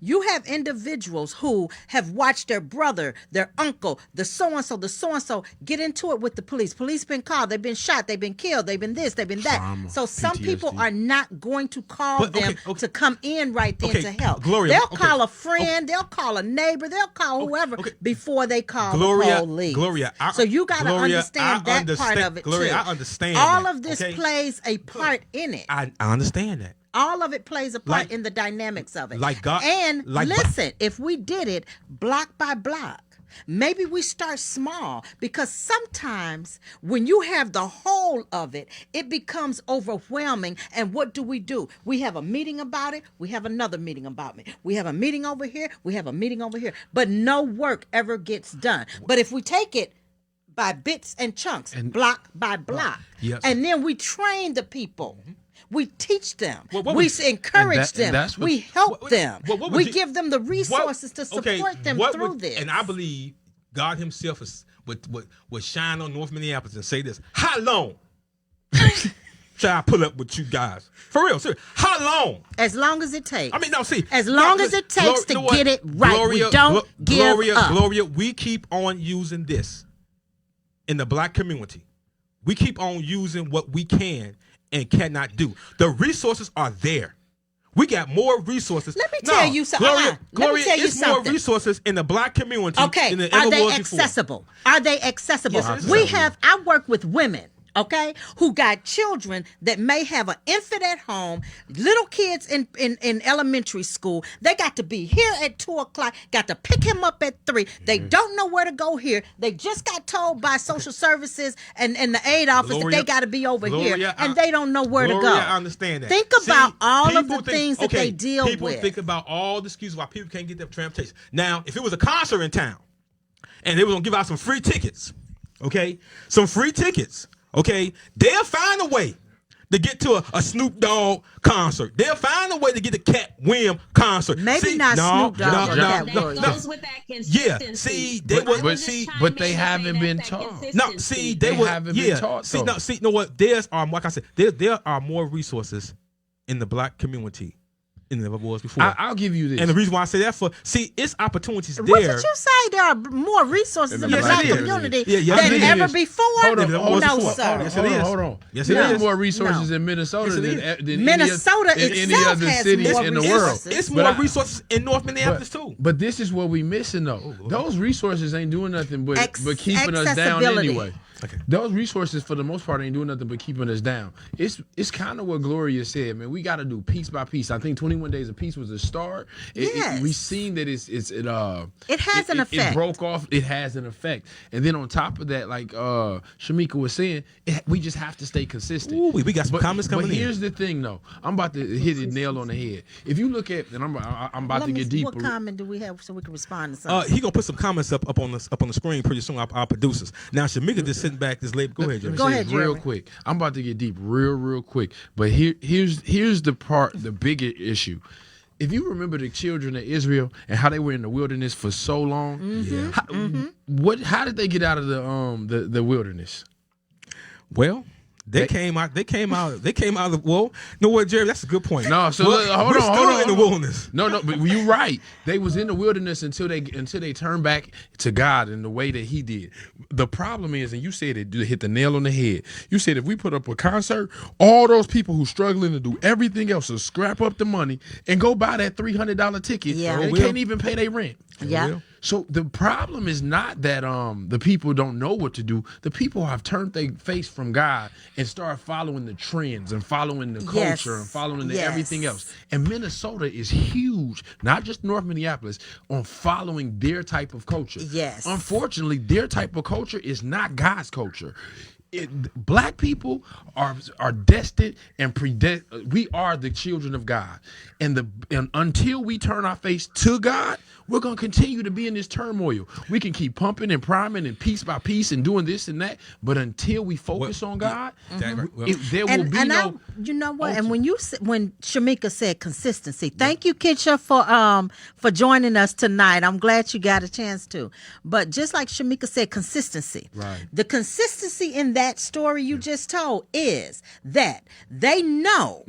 You have individuals who have watched their brother, their uncle, the so-and-so get into it with the police. Police been called, they've been shot, they've been killed, they've been this, they've been that. Trauma, So some PTSD. people are not going to call them to come in right then to help. Gloria, they'll call a friend, they'll call a neighbor, they'll call whoever before they call the police. Gloria, so you got to understand that part of it Gloria, too. I understand all that, of this plays a part in it. I understand that. All of it plays a part in the dynamics of it. Like God, and listen, if we did it block by block, maybe we start small, because sometimes when you have the whole of it, it becomes overwhelming. And what do? We have a meeting about it. We have another meeting about it. We have a meeting over here. We have a meeting over here. But no work ever gets done. But if we take it by bits and chunks, block by block, and then we train the people. We teach them. We encourage them. We help them. We give them the resources to support them through this. And I believe God himself would shine on North Minneapolis and say this: how long shall I pull up with you guys? For real, seriously. How long? As long as it takes. I mean, no, see. As long as it takes to get it right. Gloria, we don't give up. Gloria, we keep on using this in the black community. We keep on using what we can and cannot do. The resources are there. We got more resources. Let me tell you something. Gloria, it's more resources in the black community than there ever was accessible? before. Are they accessible? Yes, I work with women, who got children that may have an infant at home, little kids in elementary school. They got to be here at 2:00, got to pick him up at 3. They don't know where to go here. They just got told by social services and the aid office that they got to be over here, and they don't know where to go. I understand that. Think about all of the things that they deal with. People think about all the excuses why people can't get their transportation. Now, if it was a concert in town, and they were going to give out some free tickets, some free tickets, they'll find a way to get to a Snoop Dogg concert. They'll find a way to get to Cat Williams concert. Maybe not Snoop Dogg. That goes with that consistency. But they haven't been taught. No, see, they haven't been taught. See, no, what? Like I said, there are more resources in the black community than there ever was before. I'll give you this. And the reason why I say that it's opportunities there. What did you say? There are more resources in the black community than ever before? Hold on, sir. Hold on. Yes, there's more resources in Minnesota than Minnesota any other cities in the world. It's more resources in North Minneapolis too. But this is what we missing though. Those resources ain't doing nothing but keeping us down anyway. Those resources, for the most part, ain't doing nothing but keeping us down. It's kind of what Gloria said, man. We got to do piece by piece. I think 21 Days of Peace was a start. We've seen that it has an effect. It broke off. It has an effect. And then on top of that, like Shemeka was saying, we just have to stay consistent. Ooh, we got some comments coming in. But here's the thing, though. I'm about to hit it nail on the head. If you look at, and I'm about to get deeper. What comment do we have so we can respond to something? He gonna put some comments up on the screen pretty soon. Our producers. Now Shemeka just sitting back this late. Go ahead, Jeremy. Go ahead, Jeremy. Real quick. I'm about to get deep real quick. But here's the bigger issue. If you remember the children of Israel and how they were in the wilderness for so long, how did they get out of the wilderness? Well, They came out. They came out of the. Well, no, what, Jerry? That's a good point. No, so hold on. In the wilderness. No, but you're right. They was in the wilderness until they turned back to God in the way that He did. The problem is, and you said it, you hit the nail on the head. You said if we put up a concert, all those people who struggling to do everything else will scrap up the money and go buy that $300 ticket, and they can't even pay their rent. Yeah. So the problem is not that the people don't know what to do. The people have turned their face from God and start following the trends and following the culture and following everything else. And Minnesota is huge, not just North Minneapolis, on following their type of culture. Yes. Unfortunately, their type of culture is not God's culture. Black people are destined and predestined. We are the children of God, and until we turn our face to God, we're gonna continue to be in this turmoil. We can keep pumping and priming and piece by piece and doing this and that, but until we focus on God, there will be no. You know what? And when Shemeka said consistency, thank you, Kitcha, for joining us tonight. I'm glad you got a chance to. But just like Shemeka said, consistency. Right. The consistency in that story you just told is that they know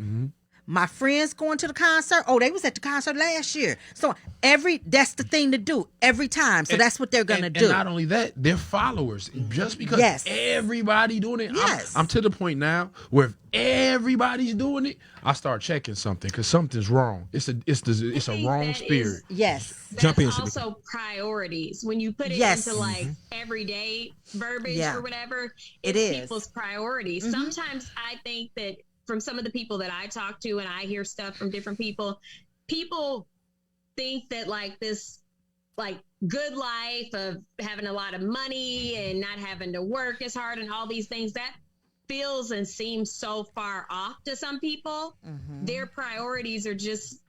my friends going to the concert. Oh, they was at the concert last year. So that's the thing to do every time. So that's what they're gonna do. And not only that, they're followers. Just because everybody doing it, I'm to the point now where if everybody's doing it, I start checking something because something's wrong. It's a wrong spirit. Jump in. Also priorities. When you put it into like everyday verbiage or whatever, it's people's priorities. Sometimes I think that from some of the people that I talk to and I hear stuff from different people think that like this like good life of having a lot of money and not having to work as hard and all these things, that feels and seems so far off to some people. Their priorities are just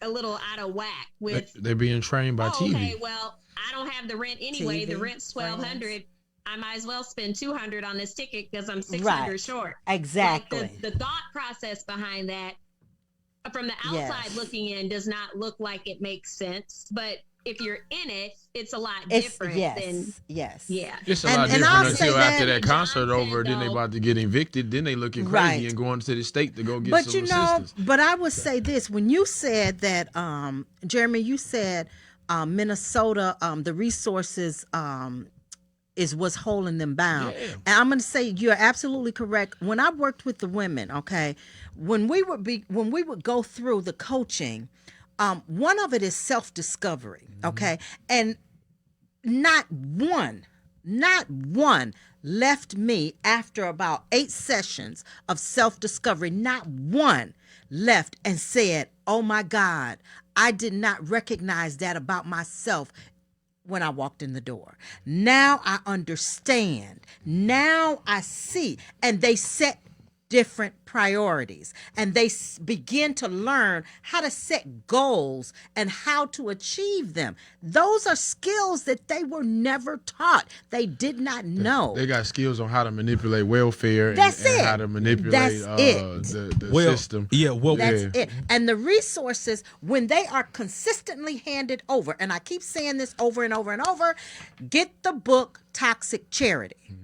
a little out of whack with they're being trained by TV. Okay, well, I don't have the rent anyway. The rent's $1,200. I might as well spend $200 on this ticket because I'm $600 short. Exactly. Like the thought process behind that, from the outside looking in, does not look like it makes sense. But if you're in it, it's a lot different than It's a lot different until after that concert over. Then they about to get evicted. Then they looking crazy and going to the state to go get some assistance. But I would say this: when you said that, Jeremy, you said Minnesota, the resources is what's holding them bound. And I'm going to say you're absolutely correct. When I worked with the women, when we would go through the coaching, one of it is self-discovery, and not one left me after about 8 sessions of self-discovery. Not one left and said, "Oh my God, I did not recognize that about myself when I walked in the door. Now I understand. Now I see." And they set different priorities and they begin to learn how to set goals and how to achieve them. Those are skills that they were never taught. They did not know. They got skills on how to manipulate welfare and how to manipulate the system. That's it. And the resources, when they are consistently handed over, and I keep saying this over and over and over, get the book Toxic Charity.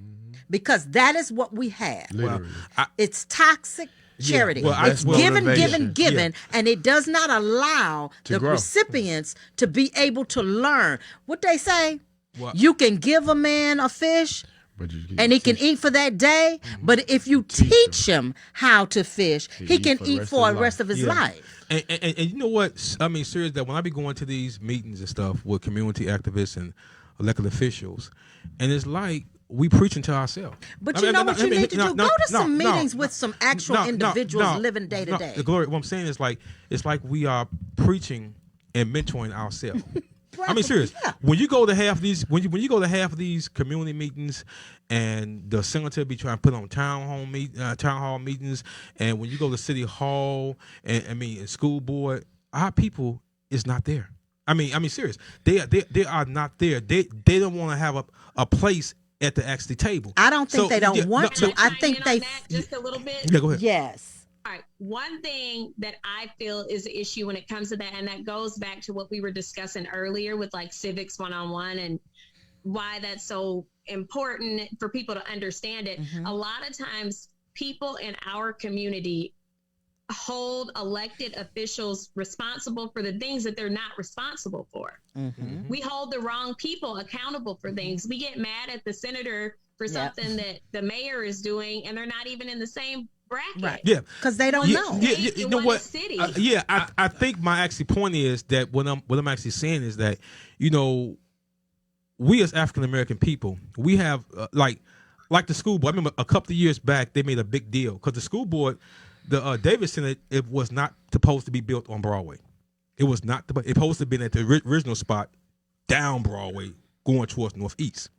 Because that is what we have. Literally. It's toxic charity. It's given, and it does not allow the recipients to be able to learn. What they say, you can give a man a fish, and he can eat for that day, but if you teach him how to fish, he can eat for the rest of his life. And you know what? I mean, seriously, that when I be going to these meetings and stuff with community activists and elected officials, and it's like, we preaching to ourselves. But you know what you need to do? Go to some meetings with some actual individuals living day to day. Gloria, what I'm saying is it's like we are preaching and mentoring ourselves. I mean, serious. When you go to half these, when you go to half of these community meetings, and the senator be trying to put on town hall meetings, and when you go to city hall and school board, our people is not there. I mean, serious. They are not there. They don't want to have a place at the actual table. I don't think they don't want to. I think they just a little bit. Yeah, go ahead. Yes. All right. One thing that I feel is an issue when it comes to that, and that goes back to what we were discussing earlier with like civics 101 and why that's so important for people to understand it. A lot of times people in our community hold elected officials responsible for the things that they're not responsible for. We hold the wrong people accountable for things. We get mad at the senator for something that the mayor is doing, and they're not even in the same bracket. Right. Yeah, because they don't know. You know what? I think my actually point is that what I'm actually saying is that, you know, we as African American people, we have like the school board. I remember a couple of years back they made a big deal because the school board. The Davis Center, it was not supposed to be built on Broadway. It was not. It was supposed to have been at the original spot down Broadway, going towards Northeast.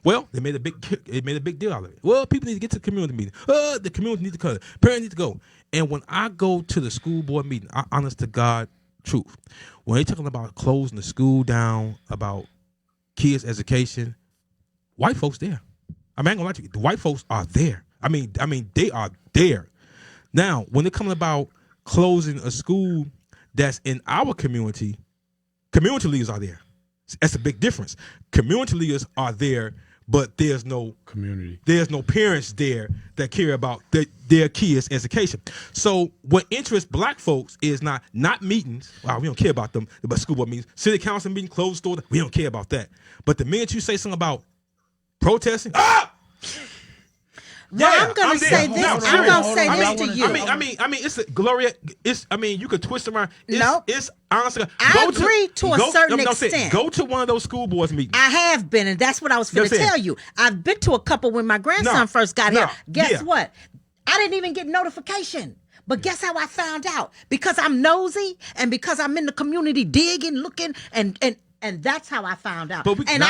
Well, they made a big deal out of it. Well, people need to get to the community meeting. The community needs to come. Parents need to go. And when I go to the school board meeting, honest to God, truth, when they talking about closing the school down, about kids' education, white folks there. I mean, I ain't gonna lie to you. The white folks are there. I mean, they are there. Now, when it comes about closing a school that's in our community leaders are there. That's a big difference. Community leaders are there, but there's no community. There's no parents there that care about their kids' education. So what interests black folks is not meetings. Wow, we don't care about them, but school board meetings, city council meetings, closed store. We don't care about that. But the minute you say something about protesting, Well, I'm gonna say this. I'm gonna say this to you. I mean, it's Gloria. You could twist around. It's honestly. I agree to a certain extent. Go to one of those school boards meetings. I have been, and that's what I was going to tell you. I've been to a couple when my grandson first got here. Guess what? I didn't even get notification. But guess how I found out? Because I'm nosy, and because I'm in the community digging, looking, and that's how I found out. But in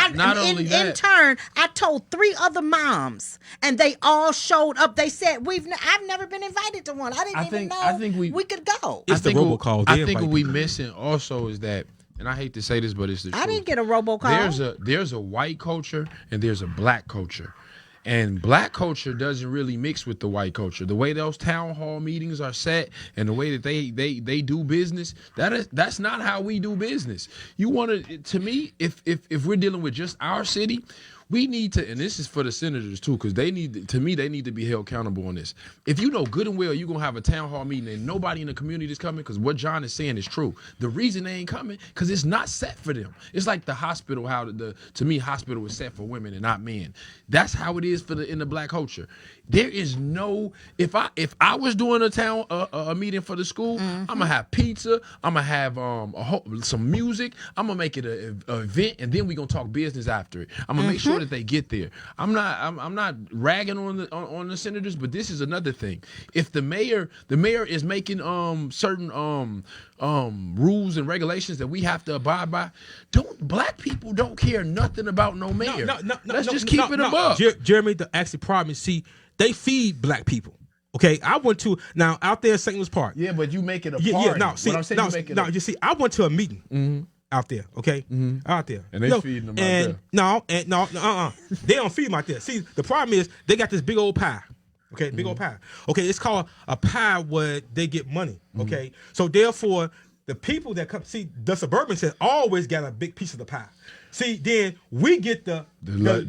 turn, I told 3 other moms, and they all showed up. They said, I've never been invited to one. I didn't even know we could go. It's the robocall. I think what we missing also is that, and I hate to say this, but it's the truth. I didn't get a robocall. There's a white culture and there's a black culture. And black culture doesn't really mix with the white culture. The way those town hall meetings are set and the way that they do business, that's not how we do business. You want to me, if we're dealing with just our city, we need to, and this is for the senators too, because they need to be held accountable on this. If you know good and well you're gonna have a town hall meeting and nobody in the community is coming, because what John is saying is true. The reason they ain't coming, because it's not set for them. It's like the hospital, how to me hospital is set for women and not men. That's how it is in the black culture. There is no, if I was doing a meeting for the school, I'm gonna have pizza, I'm gonna have some music, I'm gonna make it an event, and then we gonna talk business after it. I'm gonna make sure that they get there. I'm not ragging on the senators, but this is another thing. If the mayor is making certain rules and regulations that we have to abide by, black people don't care nothing about no mayor. Let's just keep it above. Jeremy, the actually problem, see, they feed black people. Okay, I went to out there in St. Louis Park. Yeah, but you make it a party. You see, I went to a meeting out there. Okay, out there, and they feeding them out there. They don't feed them out there. See, the problem is they got this big old pie. Okay, big old pie. Okay, it's called a pie where they get money. Okay, so therefore the people that come, see, the suburbans have always got a big piece of the pie. See, then we get the now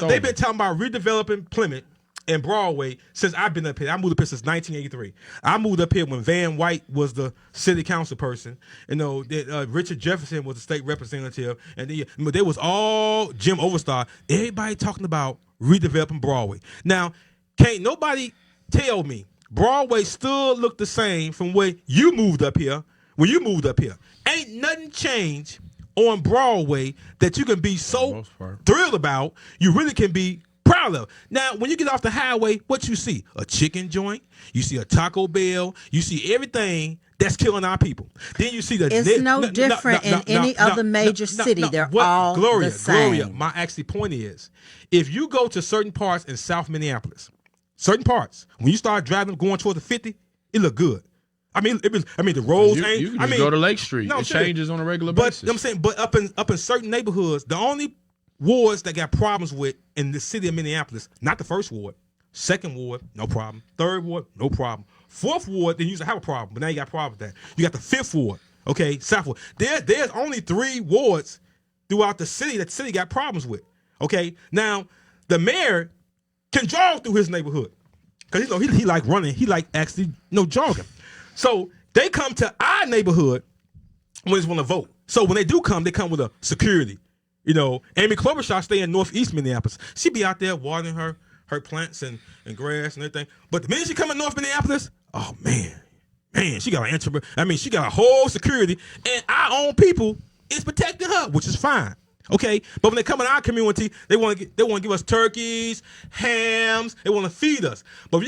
they've been talking about redeveloping Plymouth and Broadway since I've been up here. I moved up here since 1983. I moved up here when Van White was the city council person. You know, Richard Jefferson was the state representative, and they was all Jim Overstar. Everybody talking about redeveloping Broadway. Now, can't nobody tell me Broadway still look the same from when you moved up here. When you moved up here, ain't nothing changed on Broadway that you can be so thrilled about. You really can be proud of. Now, when you get off the highway, what you see? A chicken joint. You see a Taco Bell. You see everything that's killing our people. Then you see it's no different in any other major city. They're all the same. Gloria, my actually point is, if you go to certain parts in South Minneapolis, certain parts, when you start driving going toward the 50, it look good. I mean, the roads ain't. You can just go to Lake Street. It changes on a regular basis. I'm saying, but up in certain neighborhoods, the only wards that got problems with in the city of Minneapolis, not the first ward, second ward, no problem. Third ward, no problem. Fourth ward, they used to have a problem, but now you got a problem with that. You got the fifth ward, okay, south ward. There's only 3 wards throughout the city that the city got problems with. Okay, now the mayor can jog through his neighborhood because he like running, he like actually jogging. So they come to our neighborhood when they want to vote. So when they do come, they come with a security. Amy Klobuchar stay in northeast Minneapolis. She be out there watering her plants and grass and everything. But the minute she come in North Minneapolis, oh man, she got she got a whole security, and our own people is protecting her, which is fine. Okay, but when they come in our community, they want to give us turkeys, hams. They want to feed us. But if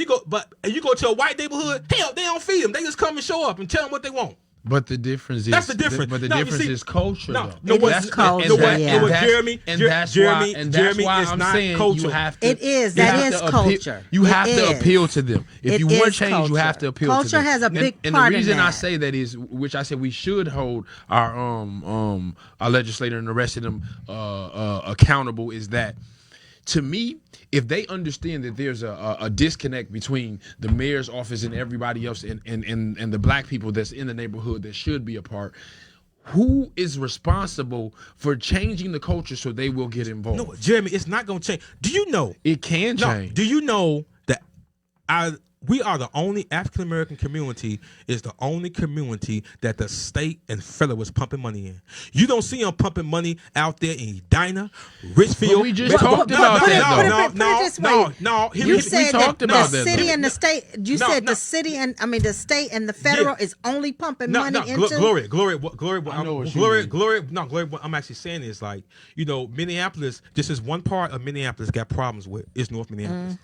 you go to a white neighborhood, hell, they don't feed them. They just come and show up and tell them what they want. But the difference is that's the difference. But the difference is culture. That's culture. Jeremy, that's why I'm saying culture. You have to. It is. That is culture. You have to appeal to them. If you want change, you have to appeal to them. Culture has a big part in that. And the reason I say that is, which I said we should hold our legislator and the rest of them accountable, is that, to me, if they understand that there's a disconnect between the mayor's office and everybody else and the black people that's in the neighborhood that should be a part, who is responsible for changing the culture so they will get involved? No, Jeremy, it's not going to change. Do you know? It can change. Do you know that we are the only African American community, is the only community that the state and federal is pumping money in. You don't see them pumping money out there in Edina, Richfield. But we just talked about that. No. You said talked that about the that, city though. and the state. You said the city and the state and the federal is only pumping money into. Gloria. What I'm actually saying is, like, you know, Minneapolis. This is one part of Minneapolis got problems with. It's North Minneapolis.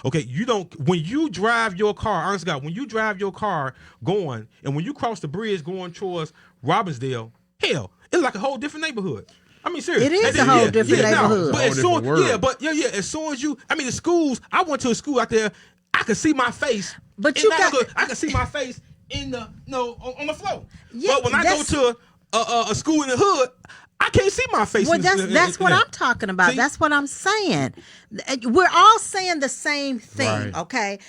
Okay. You don't, when you drive your car, honest God, when you drive your car going, and when you cross the bridge going towards Robbinsdale, hell, it's like a whole different neighborhood. I mean, seriously. It is a whole different neighborhood. But as soon, as soon as you, I mean, the schools, I went to a school out there, I could see my face. But you got, I could see my face in the, on the floor. Yeah, but when I go to a school in the hood, I can't see my face. Well, that's what I'm talking about. See? That's what I'm saying. We're all saying the same thing, okay?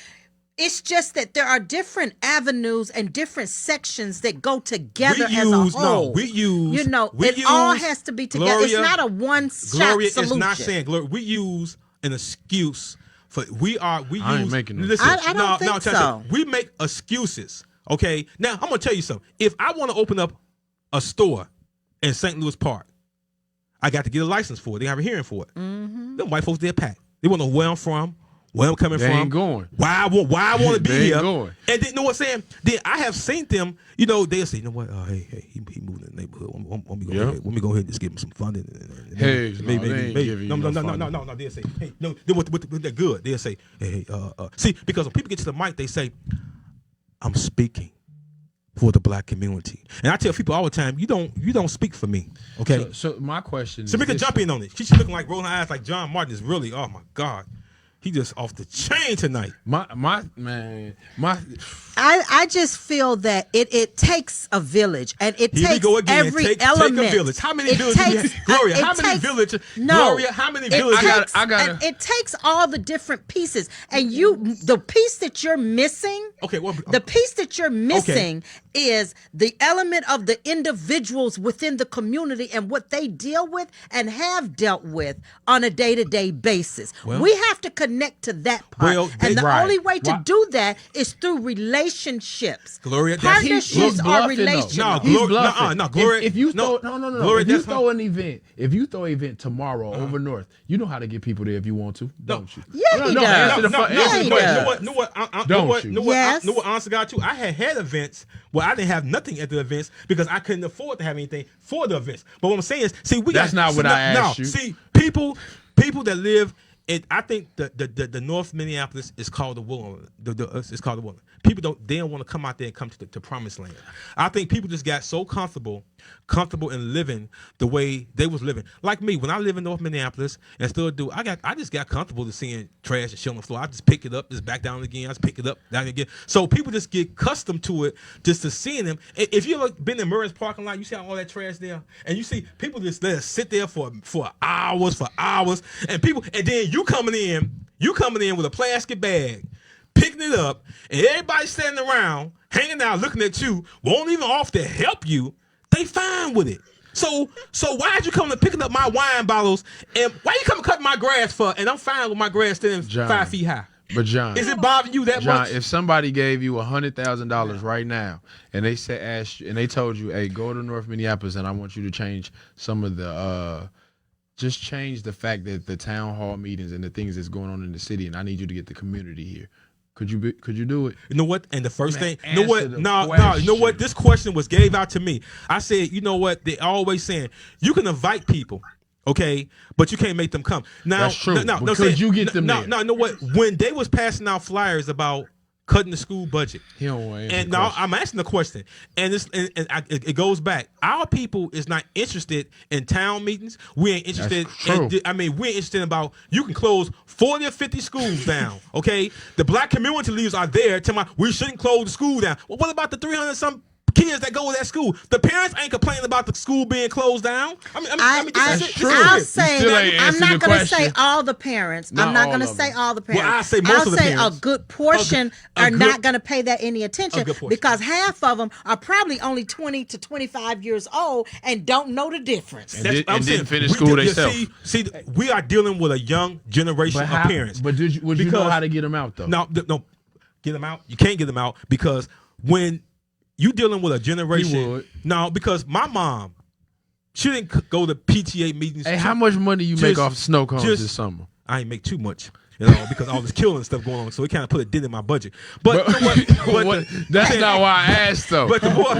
It's just that there are different avenues and different sections that go together as a whole. It all has to be together. Gloria, it's not a one-shot solution. Gloria is not saying, Gloria, we use an excuse for, I ain't making no. I don't think so. We make excuses, okay? Now, I'm going to tell you something. If I want to open up a store in St. Louis Park, I got to get a license for it. They have a hearing for it. Them white folks, they're packed. They want to know where I'm from, where I'm coming from. Ain't going. Why I want to be here. Going. And then, you know what I'm saying? Then I have seen them, they'll say, you know what? Hey, he moved in the neighborhood. Let me go ahead and just give him some funding. No. They'll say, hey, no, they're good. They'll say, hey, see, because when people get to the mic, they say, I'm speaking for the black community. And I tell people all the time, you don't speak for me. Okay. So my question is, Shemeka, jump in on it. She's looking like rolling her eyes like John Martin is really, oh my God. He just off the chain tonight. I just feel that it takes a village, and it takes every element. Take a village. How many villages do you have? Gloria, how many villages? Gloria, how many villages? It takes all the different pieces, and the piece that you're missing. Okay, the piece that you're missing is the element of the individuals within the community and what they deal with and have dealt with on a day-to-day basis. We have to connect to that part, and the only way to do that is through relationships. Gloria, partnerships are relationships. No, Gloria. If you throw an event tomorrow over North, you know how to get people there if you want to, don't you? Yeah, he does. Know what honestly got you? I had events where I didn't have nothing at the events because I couldn't afford to have anything for the events. But what I'm saying is, that's not what I asked you. See, people that live in, I think the North Minneapolis is called the Woodland. It's called the Woodland. People don't want to come out there and come to the promised land. I think people just got so comfortable in living the way they was living. Like me, when I live in North Minneapolis and still do, I just got comfortable to seeing trash and shit on the floor. I just pick it up, just back down again. I just pick it up, down again. So people just get accustomed to it, just to seeing them. If you ever been in Murray's parking lot, you see all that trash there, and you see people just there sit there for hours, and then you coming in with a plastic bag, picking it up, and everybody standing around, hanging out, looking at you, won't even offer to help you. They fine with it. So why'd you come to picking up my wine bottles, and why you come to cut my grass for? And I'm fine with my grass standing 5 feet high. But John, is it bothering you that much? John, if somebody gave you $100,000 right now, and they they told you, hey, go to North Minneapolis, and I want you to change some of the just change the fact that the town hall meetings and the things that's going on in the city, and I need you to get the community here. Could you do it? You know what? And the first thing, you know what? No. You know what? This question was gave out to me. I said, you know what? They always saying you can invite people, okay, but you can't make them come. Now, that's true. Because you get them there. No. You know what? When they was passing out flyers about cutting the school budget, and now I'm asking the question, and it goes back. Our people is not interested in town meetings. We ain't interested. We're interested about you can close 40 or 50 schools down. Okay, the black community leaders are there telling me we shouldn't close the school down. Well, what about the 300 some kids that go to that school. The parents ain't complaining about the school being closed down. I'll say I'm not going to say all the parents. I'm not going to say all the parents. Well, I say most of the parents. A good portion are not going to pay that any attention because half of them are probably only 20 to 25 years old and don't know the difference. And didn't finish school themselves. See, we are dealing with a young generation of parents. But would you know how to get them out though? No, get them out. You can't get them out because when you dealing with a generation. No, because my mom, she didn't go to PTA meetings. Hey, how much money you make off snow cones this summer? I ain't make too much, because all this killing stuff going on. So it kind of put a dent in my budget. But that's not why I asked though. But the more,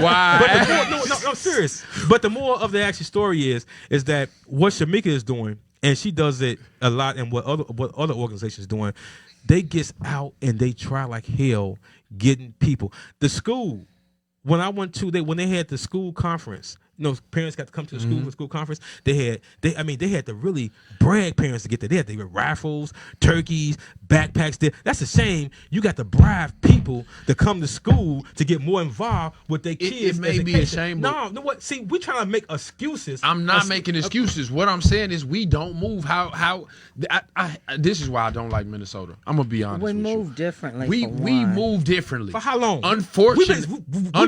no, serious. But the more of the actual story is that what Shemeka is doing, and she does it a lot, and what other organizations doing, they get out and they try like hell getting people. The school. When I went to when they had the school conference, parents got to come to the school conference. They had to really brag parents to get there. They had to get raffles, turkeys, backpacks. There, that's a shame. You got to bribe people to come to school to get more involved with their kids. It may be a shame. No, what? See, we're trying to make excuses. I'm not making excuses. What I'm saying is we don't move. This is why I don't like Minnesota. I'm gonna be honest. We move differently. We move differently. For how long?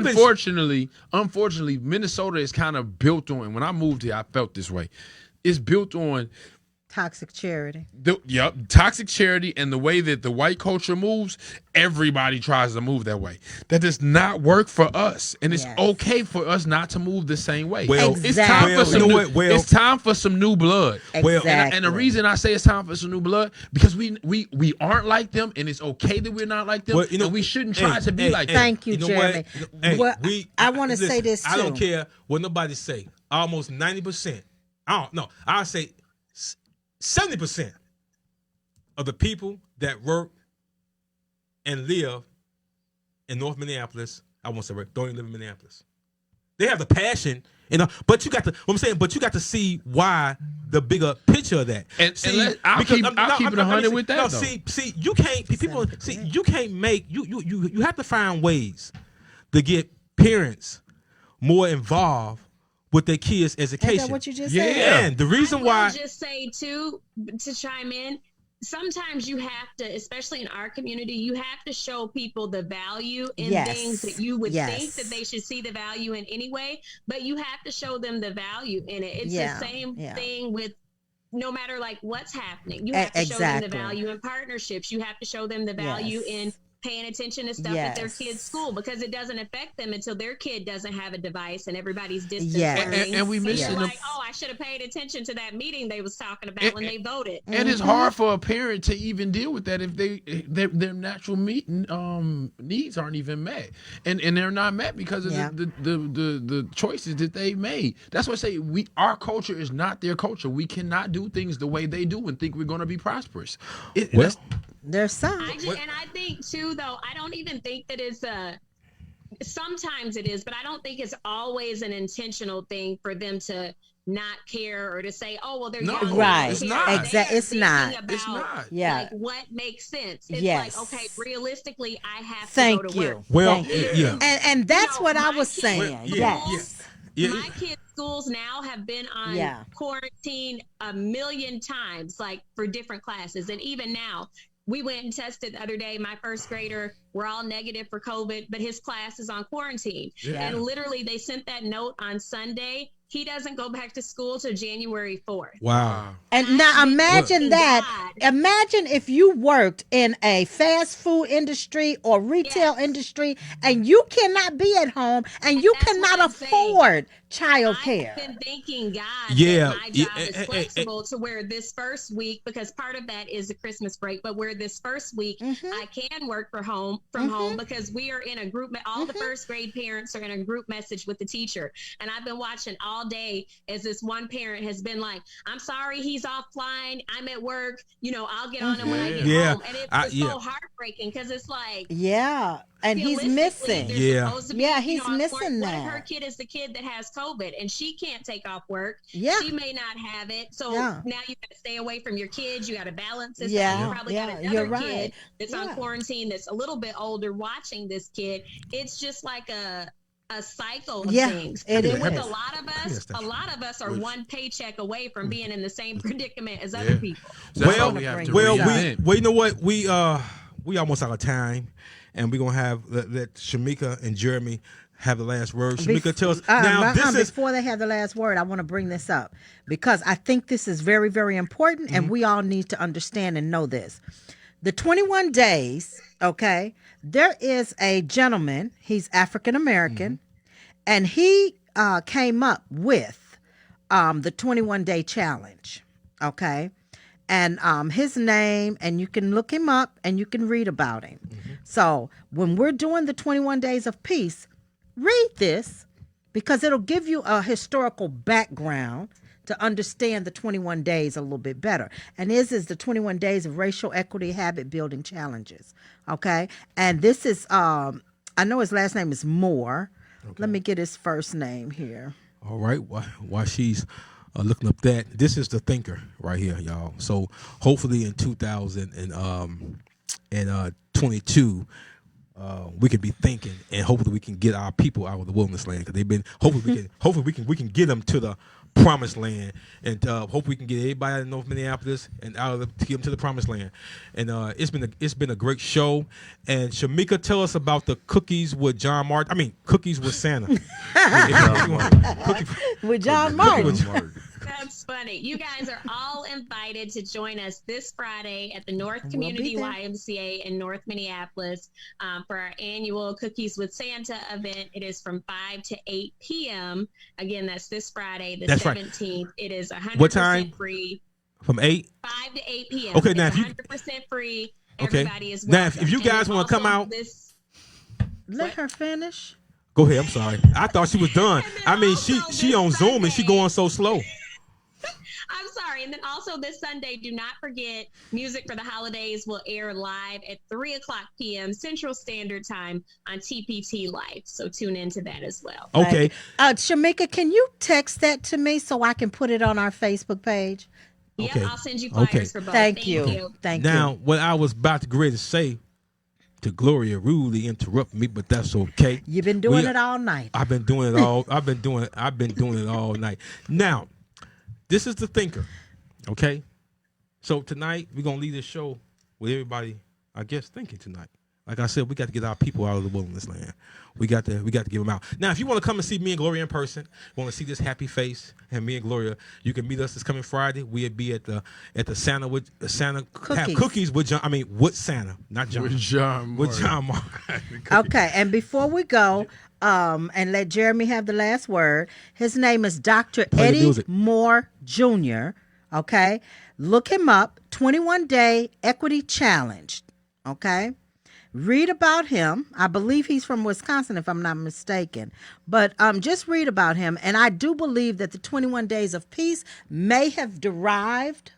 Unfortunately, Minnesota is kind of built on. When I moved here, I felt this way. It's built on toxic charity. Toxic charity, and the way that the white culture moves, everybody tries to move that way. That does not work for us, and it's okay for us not to move the same way. Well, exactly. It's time for some new blood. Exactly. And the reason I say it's time for some new blood because we aren't like them, and it's okay that we're not like them, and we shouldn't try to be like them. Thank you, Jeremy. I want to say this too. I don't care what nobody say. Almost 90%. I'll say 70% of the people that work and live in North Minneapolis, I won't say don't even live in Minneapolis. They have the passion, but you got to. What I'm saying, but you got to see why the bigger picture of that. I'll keep it 100 with that. No, see, you can't. People, see, you can't make you have to find ways to get parents more involved with their kids' education. Is that what you just said? And the reason why. I will just say too, to chime in, sometimes you have to, especially in our community, you have to show people the value in things that you would think that they should see the value in anyway, but you have to show them the value in it. It's the same thing with no matter like what's happening. You have to show them the value in partnerships. You have to show them the value in paying attention to stuff at their kid's school, because it doesn't affect them until their kid doesn't have a device and everybody's distance learning. And we mentioned like, I should have paid attention to that meeting they was talking about when they voted. And it's hard for a parent to even deal with that if their natural needs aren't even met, and they're not met because of the choices that they made. That's why I say our culture is not their culture. We cannot do things the way they do and think we're going to be prosperous. There's some. And I think too, though, I don't even think that it's sometimes it is, but I don't think it's always an intentional thing for them to not care or to say, oh, well, they're young. Right. It's not. Exactly. It's not. It's not. Yeah. Like what makes sense. It's like, okay, realistically, I have to go to work. Well, And that's what I was saying. My kids' schools now have been on quarantine a million times, like for different classes. And even now, we went and tested the other day. My first grader, we're all negative for COVID, but his class is on quarantine. And literally they sent that note on Sunday. He doesn't go back to school till January 4th. Wow. And now imagine that. Imagine if you worked in a fast food industry or retail industry and you cannot be at home and you cannot afford child care. I've been thanking God that my job is flexible to where this first week, because part of that is the Christmas break, but where this first week I can work from home because we are in a group. All the first grade parents are in a group message with the teacher. And I've been watching all day as this one parent has been like, I'm sorry, he's offline. I'm at work. I'll get on him when I get home. And it's so heartbreaking because it's like, and he's missing. He's missing that. What if her kid is the kid that has COVID and she can't take off work? She may not have it. So now you got to stay away from your kids. You got to balance this. You probably got another kid that's on quarantine that's a little bit older watching this kid. It's just like a a cycle of things. It is. With a lot of us are one paycheck away from being in the same predicament as other people. So you know what? We almost out of time, and we're gonna have let Shemeka and Jeremy have the last word. Shemeka, tell us now. Before they have the last word, I want to bring this up because I think this is very, very important, and we all need to understand and know this. The 21 days, okay, there is a gentleman, he's African American, and he came up with the 21-day challenge, okay? And his name, and you can look him up and you can read about him. So when we're doing the 21 days of peace, read this because it'll give you a historical background to understand the 21 days a little bit better. And this is the 21 days of racial equity habit building challenges. Okay. And this is, I know his last name is Moore. Okay. Let me get his first name here. All right. While she's looking up that, this is the thinker right here, y'all. So hopefully in 2022, we could be thinking, and hopefully we can get our people out of the wilderness land because they've been. Hopefully we can get them to the promised land, and hopefully we can get everybody out of North Minneapolis and to get them to the promised land. And it's been a great show. And Shemeka, tell us about the cookies with John Martin. I mean, cookies with Santa. With John Martin. That's funny. You guys are all invited to join us this Friday at the North Community YMCA in North Minneapolis for our annual Cookies with Santa event. It is from 5 to 8 p.m. Again, that's this Friday, the 17th. Right. It is 100% what time? Free. From 8? 5 to 8 p.m. Okay, now it's if 100% free. Okay. Everybody is welcome. Now, if you guys want to come out. Let her finish. Go ahead. I'm sorry. I thought she was done. I mean, she on Zoom and she going so slow. I'm sorry. And then also this Sunday, do not forget Music for the Holidays will air live at 3 o'clock p.m. Central Standard Time on TPT Live. So tune into that as well. Okay. Shemeka, can you text that to me so I can put it on our Facebook page? Okay. Yeah, I'll send you flyers for both. Thank you. Now, what I was about to agree to say to Gloria rudely interrupt me, but that's okay. You've been doing it all night. I've been doing it all. I've been doing it all night. Now, this is the thinker, okay? So tonight we're gonna leave this show with everybody, I guess, thinking tonight. Like I said, we got to get our people out of the wilderness land. We got to give them out. Now, if you want to come and see me and Gloria in person, want to see this happy face and me and Gloria, you can meet us this coming Friday. We'll be at the Santa with Santa cookies with John. I mean, with Santa, not John. With John. With John Martin. Okay, and before we go, and let Jeremy have the last word. His name is Dr. Eddie Moore Jr. Okay, look him up. 21-day equity challenge. Okay. Read about him. I believe he's from Wisconsin, if I'm not mistaken. But just read about him. And I do believe that the 21 Days of Peace may have derived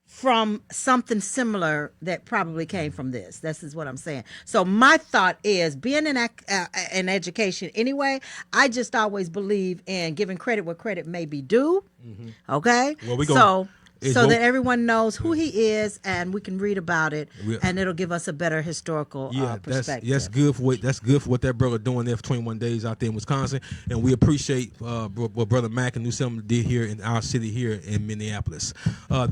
from something similar that probably came from this. This is what I'm saying. So my thought is, being in education anyway, I just always believe in giving credit where credit may be due. Mm-hmm. Okay? Well, so that everyone knows who he is, and we can read about it, and it'll give us a better historical perspective. That's good for what that brother doing there for 21 days out there in Wisconsin, and we appreciate what Brother Mack and New Selma did here in our city here in Minneapolis. So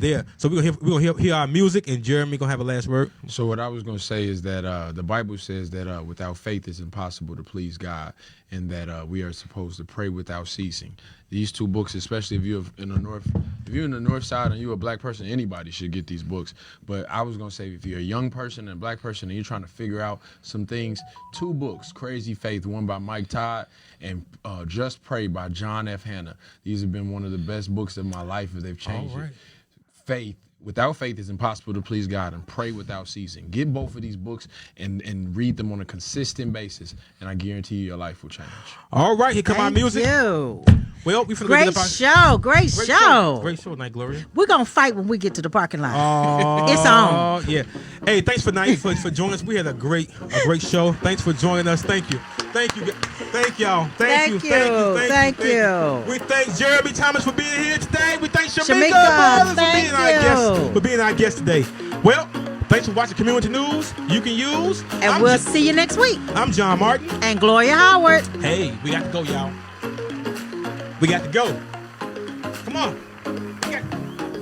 we're gonna hear our music, and Jeremy gonna have a last word. So what I was gonna say is that the Bible says that without faith it's impossible to please God, and that we are supposed to pray without ceasing. These two books, especially if you're in the North Side and you're a black person, anybody should get these books. But I was gonna say, if you're a young person and a black person and you're trying to figure out some things, 2 books: Crazy Faith, one by Mike Todd, and Just Pray by John F. Hanna. These have been one of the best books of my life, as they've changed it. Faith. Without faith, it's impossible to please God, and pray without ceasing. Get both of these books and read them on a consistent basis, and I guarantee you your life will change. All right, here come our music. You. Well, great show tonight, Gloria. We're gonna fight when we get to the parking lot. It's on. Yeah. Hey, thanks for joining us. We had a great show. Thanks for joining us. Thank you, y'all. Thank you. We thank Jeremy Thomas for being here today. We thank Shemeka Bogan for being our guest today. Well, Thanks for watching Community News You Can Use. And we'll see you next week. I'm John Martin. And Gloria Howard. Hey, we got to go, y'all. We got to go. Come on.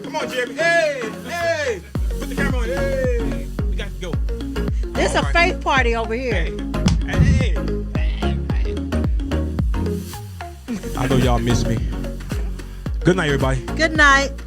Come on, Jeremy. Hey. Put the camera on. Hey. We got to go. This is a faith party over here. Hey. I know y'all miss me. Good night, everybody. Good night.